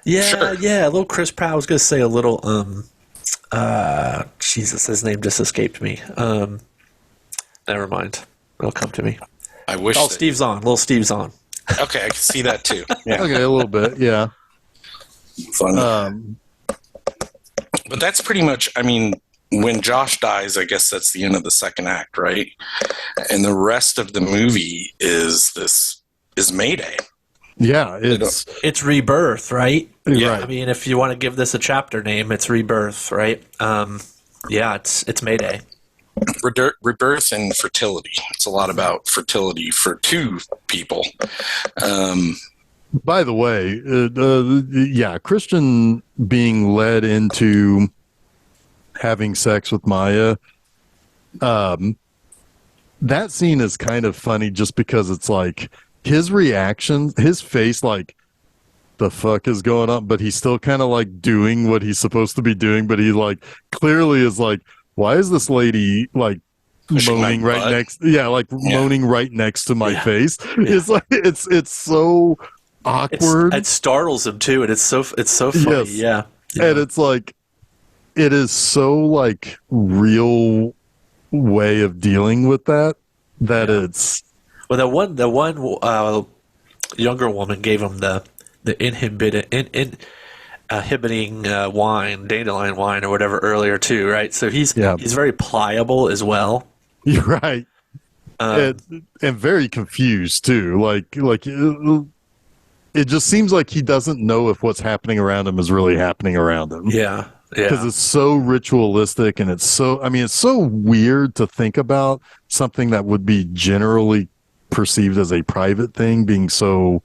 Yeah, sure. Yeah, a little Chris Pratt. I was going to say a little Jesus, his name just escaped me. Never mind. It'll come to me. I wish. Steve Zahn. Little Steve Zahn. Okay, I can see that too. Yeah. Okay, a little bit. Yeah. Fun. But that's pretty much, I mean, when Josh dies, I guess that's the end of the second act, right? And the rest of the movie is Mayday. Yeah, it's Rebirth, right? Yeah. Right. I mean, if you want to give this a chapter name, it's Rebirth, right? Yeah, it's Mayday. Rebirth and fertility. It's a lot about fertility for two people. By the way, Christian being led into having sex with Maya, that scene is kind of funny just because it's like his reaction, his face, like, the fuck is going on? But he's still kind of like doing what he's supposed to be doing, but he like clearly is like, why is this lady like moaning right next? Yeah, like moaning right next to my face. Yeah. It's like it's so awkward. It startles him too, and it's so funny. Yes. Yeah, and it's like it is so like real way of dealing with that it's. Well, the one younger woman gave him the inhibiting wine, dandelion wine, or whatever earlier too, right? So he's very pliable as well. You're right, and very confused too. Like it just seems like he doesn't know if what's happening around him is really happening around him. Yeah, because it's so ritualistic, and it's so weird to think about something that would be generally perceived as a private thing being so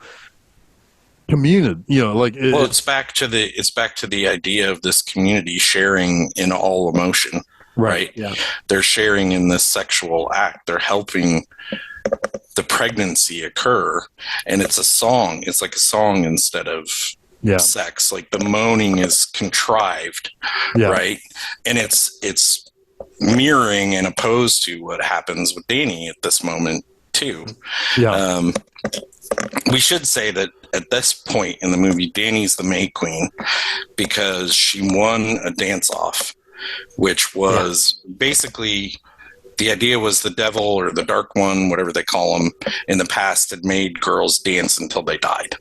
community, it's back to the idea of this community sharing in all emotion, right? Yeah, they're sharing in this sexual act. They're helping the pregnancy occur, and it's a song. It's like a song instead of sex. Like the moaning is contrived, right? And it's mirroring and opposed to what happens with Danny at this moment too. Yeah. We should say that at this point in the movie, Danny's the May Queen because she won a dance-off, which was basically the idea was the devil or the dark one, whatever they call him, in the past had made girls dance until they died.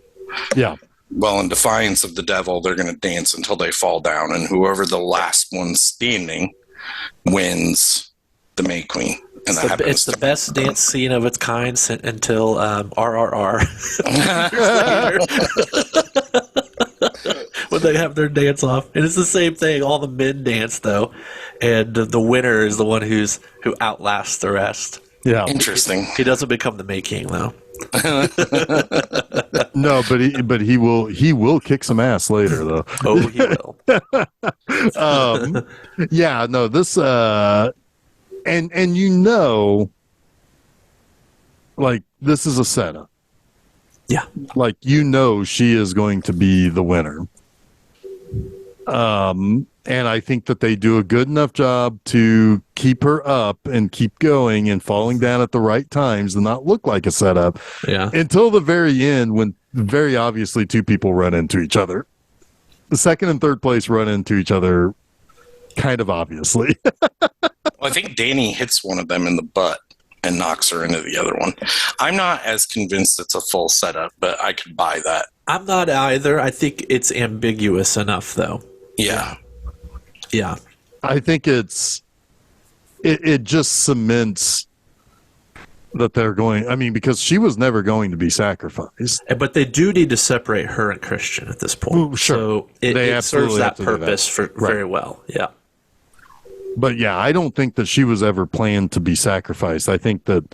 Yeah. Well, in defiance of the devil, they're going to dance until they fall down, and whoever the last one standing wins the May Queen. And it's the best dance scene of its kind until RRR. When they have their dance off. And it's the same thing. All the men dance, though. And the winner is the one who outlasts the rest. Yeah. Interesting. He doesn't become the May King, though. No, but he will kick some ass later, though. Oh, he will. Yeah, no, this and you know, like, this is a setup. Yeah. Like, you know, she is going to be the winner. And I think that they do a good enough job to keep her up and keep going and falling down at the right times and not look like a setup. Yeah. Until the very end, when very obviously two people run into each other. The second and third place run into each other kind of obviously. Well, I think Danny hits one of them in the butt and knocks her into the other one. I'm not as convinced it's a full setup, but I could buy that. I'm not either. I think it's ambiguous enough, though. Yeah. Yeah. I think it just cements that they're going, I mean, because she was never going to be sacrificed. But they do need to separate her and Christian at this point. Ooh, sure. So it serves that purpose very well. Yeah. But yeah, I don't think that she was ever planned to be sacrificed. I think that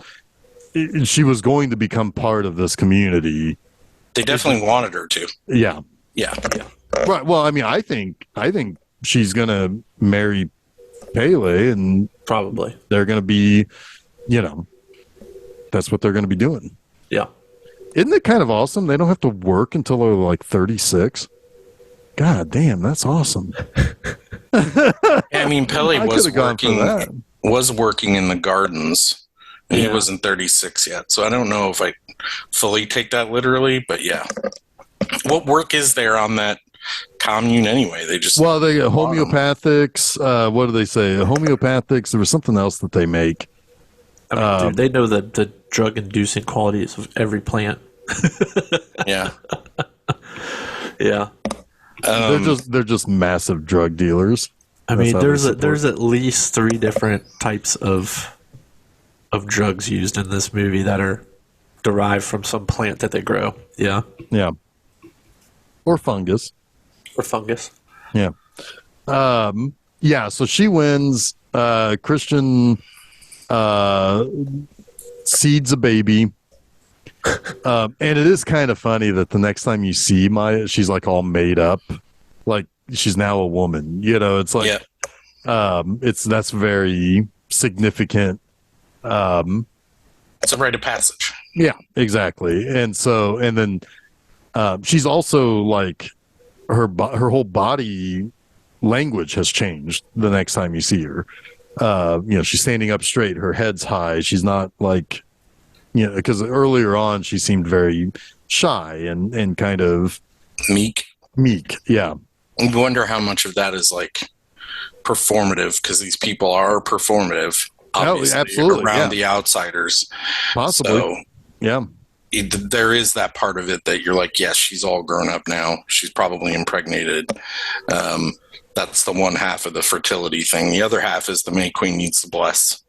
she was going to become part of this community. They definitely wanted her to. Yeah. Yeah. Right. Well, I mean, I think she's going to marry Pele, and probably they're going to be, that's what they're going to be doing. Yeah. Isn't it kind of awesome? They don't have to work until they're like 36. God damn, that's awesome. I mean, Pele was working in the gardens, and he wasn't 36 yet. So I don't know if I fully take that literally, but yeah. What work is there on that commune anyway? They just they get homeopathics. What do they say? Homeopathics. There was something else that they make. I mean, dude, they know the drug-inducing qualities of every plant. Yeah. Yeah. They're just massive drug dealers. I mean, there's at least 3 different types of drugs used in this movie that are derived from some plant that they grow. Yeah. Yeah. Or fungus. Yeah. Yeah. So she wins. Christian seeds a baby. And it is kind of funny that the next time you see Maya, she's like all made up, like she's now a woman. It's like, that's very significant. It's a rite of passage. Yeah, exactly. And then she's also like her whole body language has changed the next time you see her. She's standing up straight, her head's high. She's not like, because earlier on she seemed very shy and kind of meek. Yeah. I wonder how much of that is like performative, because these people are performative, obviously, absolutely, around the outsiders. Possibly. So, yeah. There is that part of it that you're like, yes, she's all grown up now. She's probably impregnated. That's the one half of the fertility thing. The other half is the May Queen needs to bless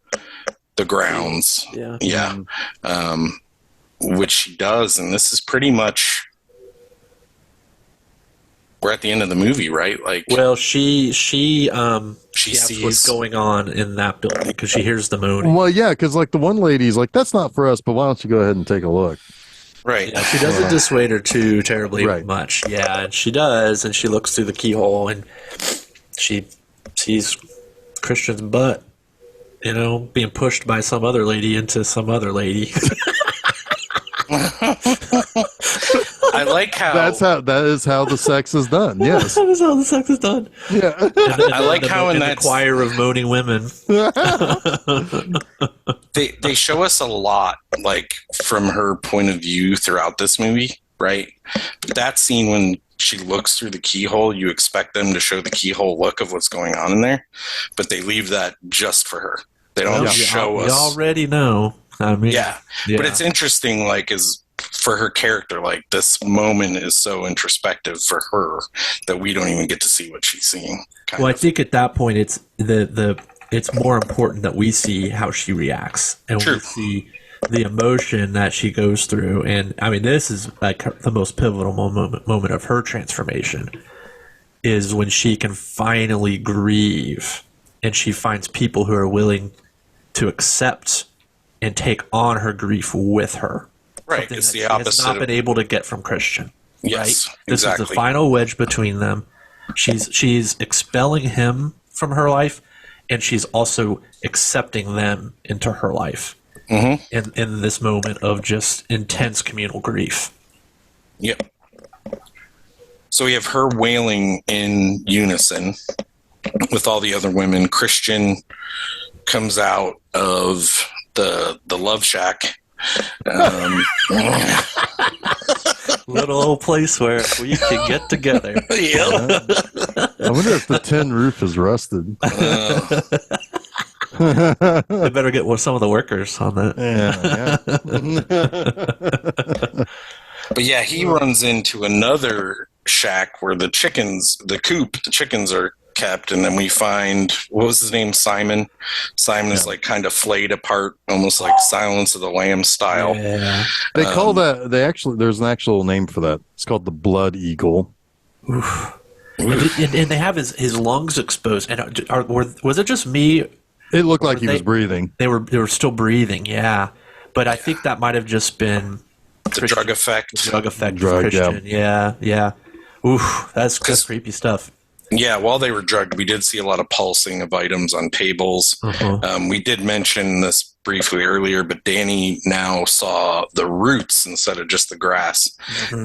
the grounds. Yeah. Which she does. And this is pretty much, we're at the end of the movie, right? Like, well, she sees what's sees going on in that building because she hears the moaning. Well, yeah, because like the one lady's like, that's not for us, but why don't you go ahead and take a look? Right. Yeah, she doesn't dissuade her too terribly much. Yeah, and she does, and she looks through the keyhole and she sees Christian's butt, being pushed by some other lady into some other lady. I like how that is how the sex is done. Yes, that is how the sex is done. Yeah, I like how in that choir of moaning women, they show us a lot, like from her point of view throughout this movie, right? But that scene when she looks through the keyhole, you expect them to show the keyhole look of what's going on in there, but they leave that just for her. They don't show us. You already know. I mean, but it's interesting, like, is for her character, like, this moment is so introspective for her that we don't even get to see what she's seeing. I think at that point it's it's more important that we see how she reacts and we see the emotion that she goes through. And I mean, this is like the most pivotal moment of her transformation is when she can finally grieve and she finds people who are willing to accept and take on her grief with her. Right, it's the opposite. She has not been able to get from Christian. Yes, right? This is the final wedge between them. She's expelling him from her life, and she's also accepting them into her life. In this moment of just intense communal grief. Yep. So we have her wailing in unison with all the other women. Christian comes out of the love shack. Little old place where we can get together. Yep. I wonder if the tin roof is rusted. They better get some of the workers on that. But yeah, he runs into another shack where the chickens are kept, and then we find, what was his name? Simon is like kind of flayed apart, almost like Silence of the Lambs style. They call that, there's an actual name for that. It's called the blood eagle. And they have his lungs exposed. And was it just me? It looked like he was breathing. They were still breathing, yeah. But I think that might have just been the drug effect. The drug effect of Christian. Yeah. Oof, that's creepy stuff. Yeah, while they were drugged, we did see a lot of pulsing of items on tables. We did mention this briefly earlier, but Danny now saw the roots instead of just the grass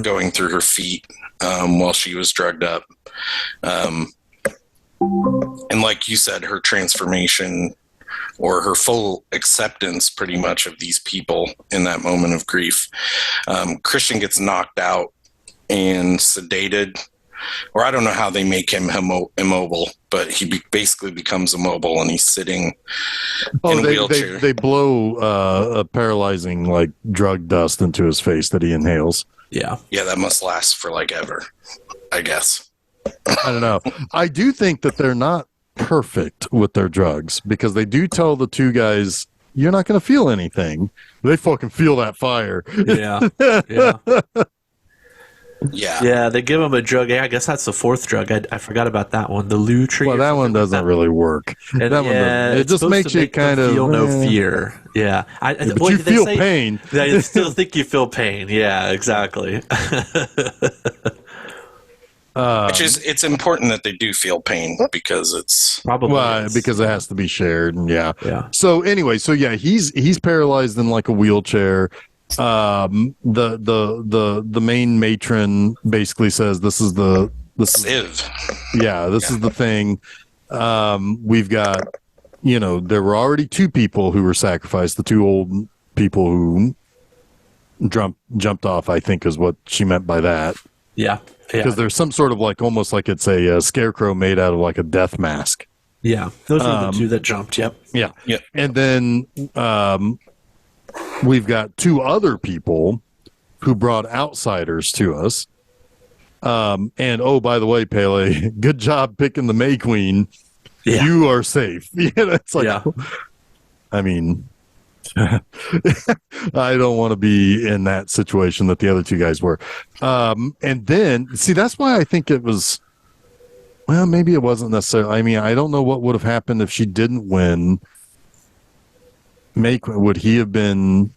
going through her feet while she was drugged up. And like you said, her transformation or her full acceptance pretty much of these people in that moment of grief. Christian gets knocked out and sedated, or I don't know how they make him immobile, but he basically becomes immobile and he's sitting in a wheelchair. They blow a paralyzing like drug dust into his face that he inhales. Yeah, that must last for like ever, I guess. I don't know. I do think that they're not perfect with their drugs because they do tell the two guys, you're not going to feel anything. They fucking feel that fire. Yeah, they give him a drug. Yeah, I guess that's the fourth drug. I forgot about that one. The Lou tree. Well, that one doesn't really work. And it just makes you kind of feel no fear. Yeah. But you feel pain. I still think you feel pain. Yeah, exactly. It's important that they do feel pain because it's probably because it has to be shared. And yeah. So anyway, he's paralyzed in like a wheelchair. The main matron basically says this is the Civ. This is the thing. We've got, there were already two people who were sacrificed, the two old people who jumped off, I think is what she meant by that. Yeah. Because there's some sort of like almost like it's a scarecrow made out of like a death mask. Yeah. Those are the two that jumped. Yep. Yeah. And then we've got two other people who brought outsiders to us. And by the way, Pele, good job picking the May Queen. Yeah. You are safe. It's like, I mean, I don't want to be in that situation that the other two guys were. And then, see, that's why I think it was, well, maybe it wasn't necessarily. I mean, I don't know what would have happened if she didn't win. Would he have been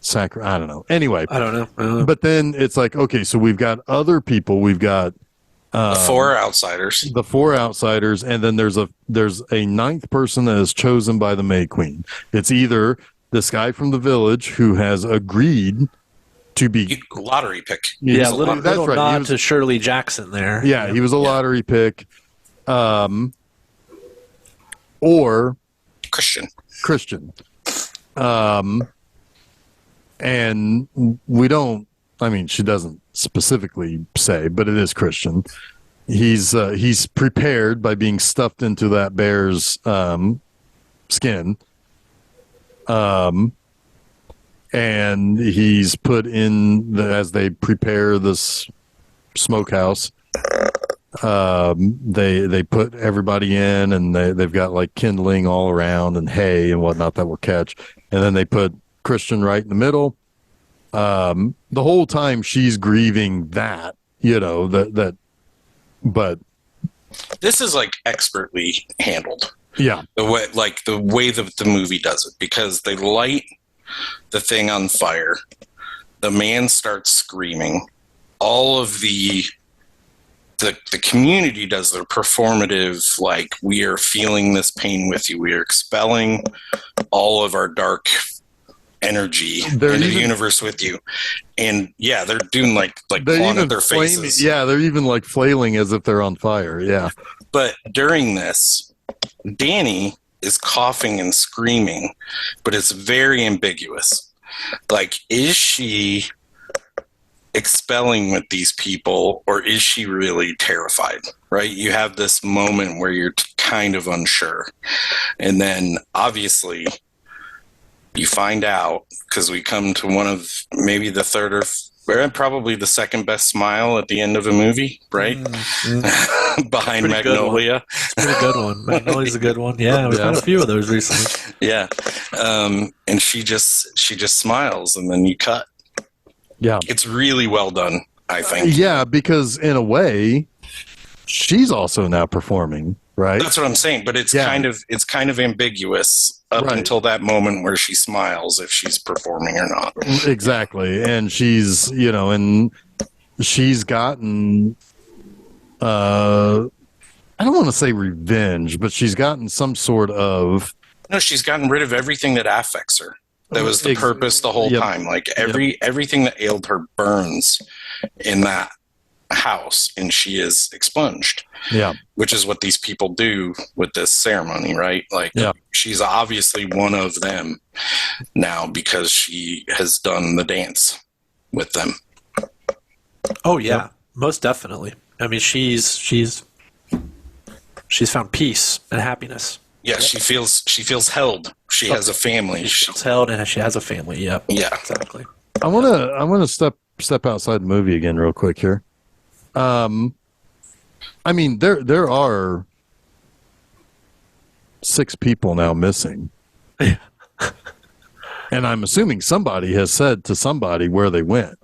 sacrificed? I don't know. Anyway, I don't know. But then it's like, okay, so we've got other people. We've got the four outsiders. And then there's a ninth person that is chosen by the May Queen. It's either this guy from the village who has agreed to be lottery pick. Yeah, that's right. Nod to Shirley Jackson there. Yeah, he was a lottery pick. Or Christian. And we don't, I mean, she doesn't specifically say, but it is Christian. He's prepared by being stuffed into that bear's skin And he's put in as they prepare this smokehouse. They put everybody in, and they've got like kindling all around and hay and whatnot that will catch. And then they put Christian right in the middle. The whole time she's grieving that, but this is like expertly handled. Yeah. The way that the movie does it, because they light the thing on fire. The man starts screaming. All of the community does their performative, like, we are feeling this pain with you. We are expelling all of our dark energy into the universe with you. And yeah, they're doing like clawing at their faces. Yeah, they're even like flailing as if they're on fire. Yeah. But during this, Danny is coughing and screaming, but it's very ambiguous. Like, is she expelling with these people, or is she really terrified? Right? You have this moment where you're kind of unsure. And then obviously you find out, because we come to one of maybe the third or probably the second best smile at the end of a movie, right? Behind Magnolia. It's a pretty good one. Magnolia's a good one. Yeah, we've had a few of those recently. Yeah. And she just smiles, and then you cut. Yeah. It's really well done, I think. Yeah, because in a way, she's also now performing, right? That's what I'm saying, but it's kind of ambiguous up until that moment where she smiles, if she's performing or not. Exactly. And she's, and she's gotten I don't want to say revenge, but she's gotten some sort of... No, she's gotten rid of everything that affects her. That was the purpose the whole time. Like, everything that ailed her burns in that house, and she is expunged. Yeah. Which is what these people do with this ceremony, right? Like, she's obviously one of them now because she has done the dance with them. Oh yeah, most definitely. I mean, she's found peace and happiness. Yeah, she feels held. She has a family. She feels held, and she has a family. Yep. Yeah, exactly. I want to step outside the movie again real quick here. I mean, there are 6 people now missing. And I'm assuming somebody has said to somebody where they went.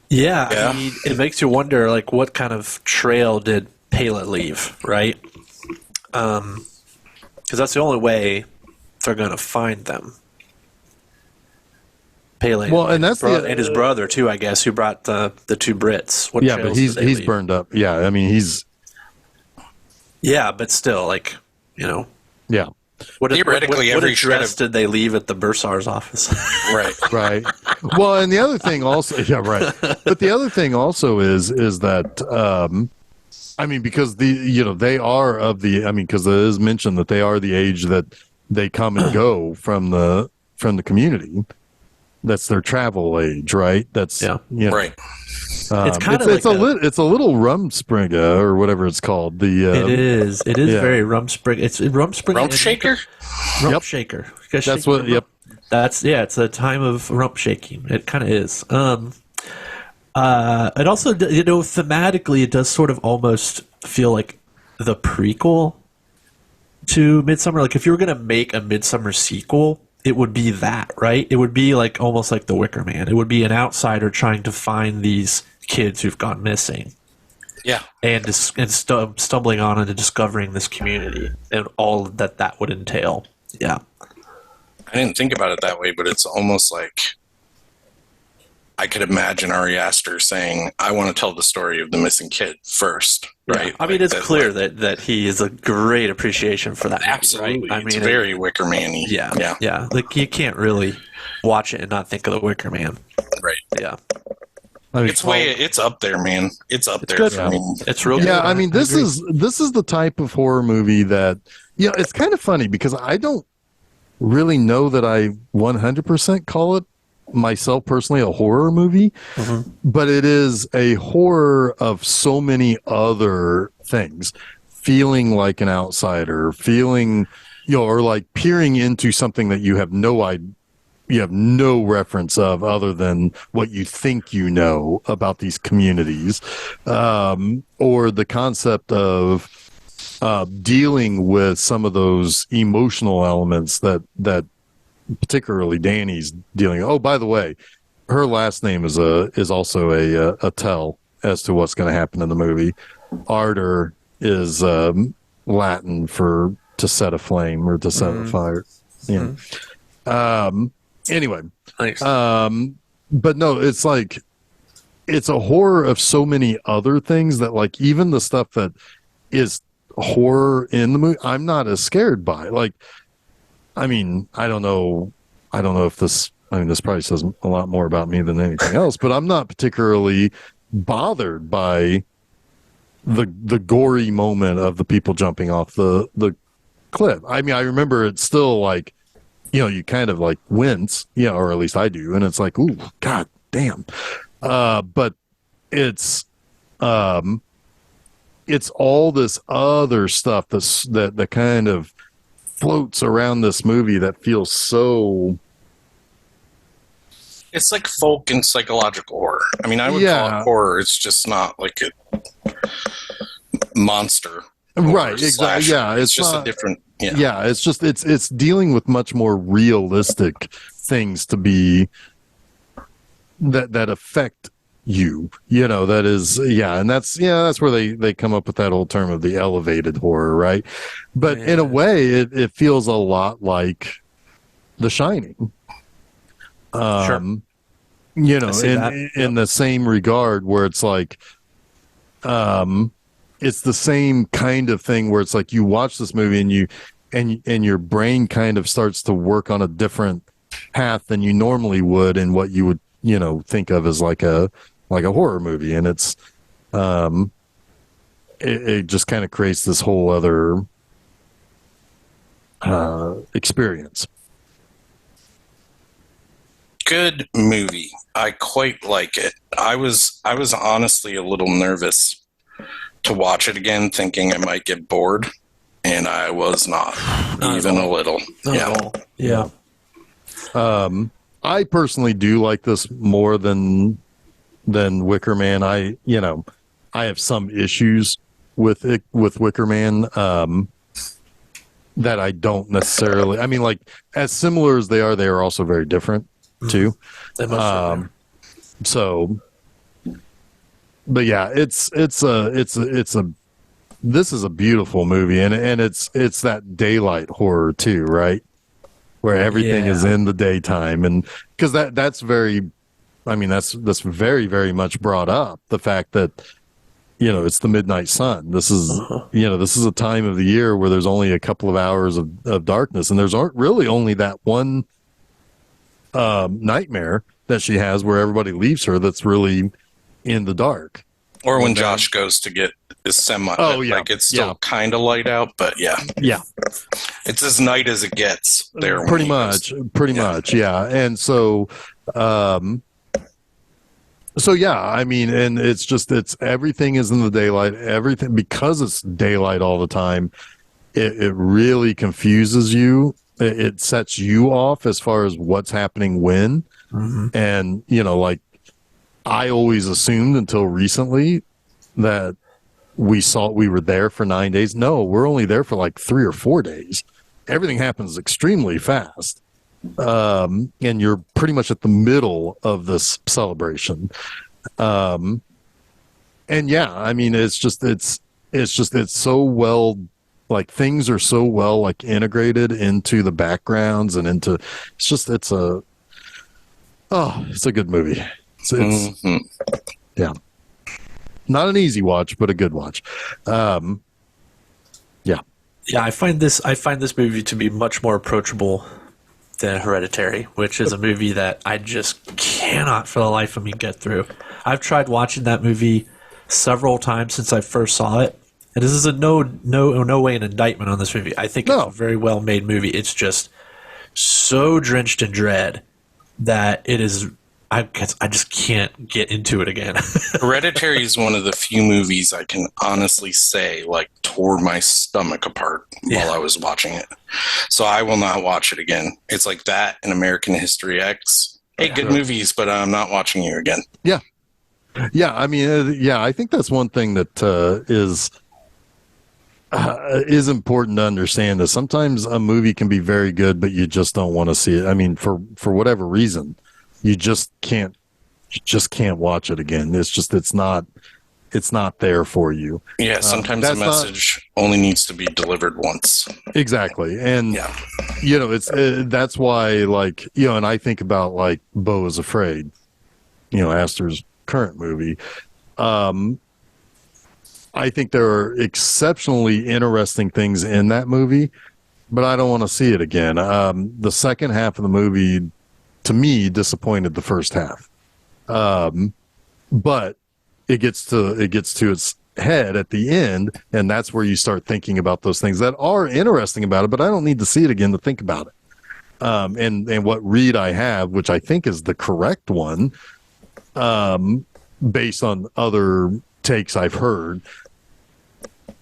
Yeah. I mean, it makes you wonder, like, what kind of trail did Pela leave, right? Because that's the only way they're going to find them. Pele, well, and that's and his brother too, I guess, who brought the 2 Brits. What but he's burned up. Yeah, I mean Yeah, but still, like, Yeah. What theoretically, what address did they leave at the Bursar's office? Right. Well, and the other thing also, But the other thing also is that I mean, because they are of the, I mean, because it is mentioned that they are the age that they come and go from the community. That's their travel age, right? That's right. It's kind of it's a little Rumspringa or whatever it's called. It is very Rumspringa. It's Rumspringa. Rump shaker. Rump shaker. That's what. Yep. That's it's a time of rump shaking. It kind of is. It also, thematically, it does sort of almost feel like the prequel to Midsommar. Like, if you were going to make a Midsommar sequel, it would be that, right? It would be like almost like The Wicker Man. It would be an outsider trying to find these kids who've gone missing. Yeah. And stumbling on and discovering this community and all that would entail. Yeah. I didn't think about it that way, but it's almost like I could imagine Ari Aster saying, I want to tell the story of the missing kid first, right? Yeah. I mean, it's clear that he is a great appreciation for that movie, absolutely. Right? I mean, it's very Wicker Man-y. Yeah. Like, you can't really watch it and not think of the Wicker Man. Right. Yeah. I mean, it's up there, man. It's up there good. for me. It's real good. Yeah, I mean, this is the type of horror movie that, it's kind of funny because I don't really know that I 100% call it myself personally a horror movie, but it is a horror of so many other things. Feeling like an outsider, feeling or like peering into something that you have no idea, you have no reference of other than what you think you know about these communities, or the concept of dealing with some of those emotional elements that particularly Danny's dealing. Oh, by the way, her last name is also a tell as to what's going to happen in the movie. Ardor is Latin for to set a flame or to set a fire. Yeah. Anyway, Nice. but no, it's like it's a horror of so many other things that like even the stuff that is horror in the movie, I'm not as scared by. Like, I mean, I don't know if this. I mean, this probably says a lot more about me than anything else, but I'm not particularly bothered by the gory moment of the people jumping off the cliff. I mean, I remember it's still like, you kind of like wince, or at least I do, and it's like, ooh, god damn. But it's all this other stuff that kind of floats around this movie that feels so. It's like folk and psychological horror. I mean, I would call it horror. It's just not like a monster. Right, exactly. Yeah, it's just a different. Yeah, it's just it's dealing with much more realistic things to be that affect you. That is and that's where they come up with that old term of the elevated horror, right? But in a way, it feels a lot like The Shining. Sure. In the same regard where it's like it's the same kind of thing where it's like you watch this movie and your brain kind of starts to work on a different path than you normally would in what you would think of as like a horror movie, and it's it just kind of creates this whole other experience. Good movie. I quite like it. I was honestly a little nervous to watch it again, thinking I might get bored, and I was not even a little. Not at all. Yeah. I personally do like this more than Wicker Man. I have some issues with Wicker Man that I don't necessarily. I mean, like as similar as they are also very different too. They must are. So, but yeah, it's a this is a beautiful movie, and it's that daylight horror too, right? Where everything is in the daytime, and because that's very, I mean that's very very much brought up, the fact that it's the midnight sun. This is this is a time of the year where there's only a couple of hours of darkness, and there's really only that one nightmare that she has where everybody leaves her that's really in the dark. Or when Josh goes to get his semi. Like it's still kind of light out, but yeah. It's as night as it gets there. Pretty much. And so, I mean, and it's everything is in the daylight, everything, because it's daylight all the time. It really confuses you. It sets you off as far as what's happening when. And, like I always assumed until recently that we were there for 9 days. No, we're only there for like 3 or 4 days. Everything happens extremely fast. And you're pretty much at the middle of this celebration. And I mean, it's so well, like things are so well like integrated into the backgrounds and into, it's a good movie. Yeah. Not an easy watch, but a good watch. Yeah, I find this movie to be much more approachable than Hereditary, which is a movie that I just cannot for the life of me get through. I've tried watching that movie several times since I first saw it, and this is no way an indictment on this movie. I think it's a very well made movie. It's just so drenched in dread that it is I just can't get into it again. Hereditary is one of the few movies I can honestly say like tore my stomach apart while I was watching it. So I will not watch it again. It's like that and American History X. Hey, good movies, but I'm not watching you again. Yeah. Yeah, I mean, I think that's one thing that is important to understand, is sometimes a movie can be very good, but you just don't want to see it. I mean, for whatever reason, you just can't watch it again. It's not there for you. Yeah, sometimes the message only needs to be delivered once. Exactly. And it's that's why, like, and I think about like Beau is Afraid, Aster's current movie. I think there are exceptionally interesting things in that movie, but I don't want to see it again. The second half of the movie, to me, disappointed the first half. But it gets to its head at the end, and that's where you start thinking about those things that are interesting about it, but I don't need to see it again to think about it. And what read I have, which I think is the correct one, based on other takes I've heard,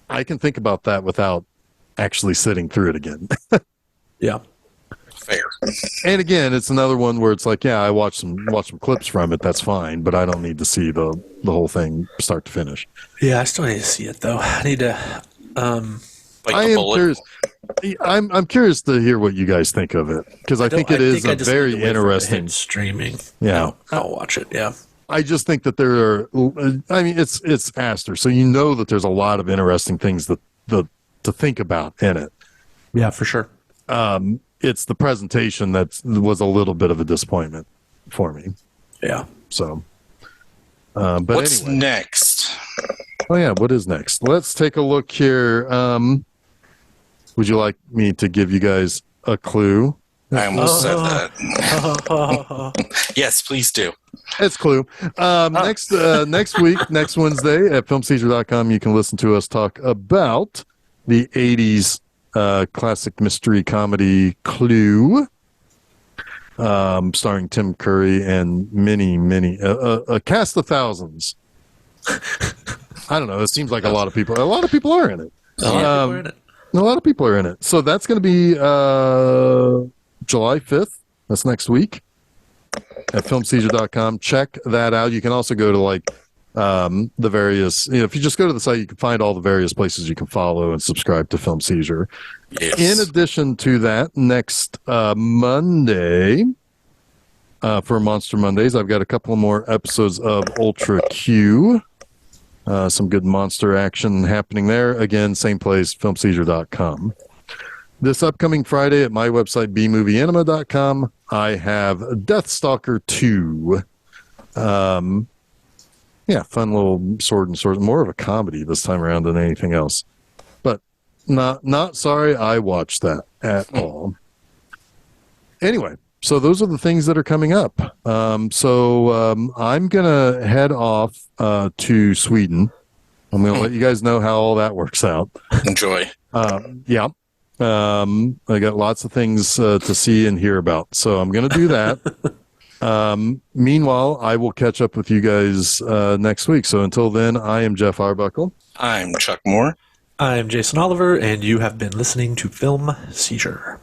I can think about that without actually sitting through it again. Yeah. Fair. And again, it's another one where it's like, I watch some clips from it. That's fine, but I don't need to see the whole thing start to finish. Yeah, I still need to see it though. I need to. I am curious. I'm curious to hear what you guys think of it, because I think it is a very interesting streaming. Yeah, I'll watch it. Yeah. I just think that there are. I mean, it's Aster, so that there's a lot of interesting things to think about in it. Yeah, for sure. It's the presentation that was a little bit of a disappointment for me. Yeah. So, but what's anyway. next? Oh yeah, what is next? Let's take a look here. Would you like me to give you guys a clue? I almost said that. Yes, please do. It's Clue. Next week, next Wednesday at filmseizure.com, you can listen to us talk about the 80s classic mystery comedy Clue, starring Tim Curry and many a cast of thousands. I don't know. It seems like a lot of people are in it. A lot of people are in it. So that's going to be July 5th. That's next week at filmseizure.com. Check that out. You can also go to the various, if you just go to the site, you can find all the various places you can follow and subscribe to Film Seizure. Yes. In addition to that, next Monday, for Monster Mondays, I've got a couple more episodes of Ultra Q. Some good monster action happening there. Again, same place, filmseizure.com. This upcoming Friday at my website, bmovieanima.com, I have Deathstalker 2. Fun little sword and sword. More of a comedy this time around than anything else. But not sorry I watched that at all. Anyway, so those are the things that are coming up. I'm going to head off to Sweden. I'm going to let you guys know how all that works out. Enjoy. Yeah. I got lots of things to see and hear about. So I'm going to do that. Meanwhile, I will catch up with you guys next week. So until then, I am Jeff Arbuckle. I'm Chuck Moore. I'm Jason Oliver, and you have been listening to Film Seizure.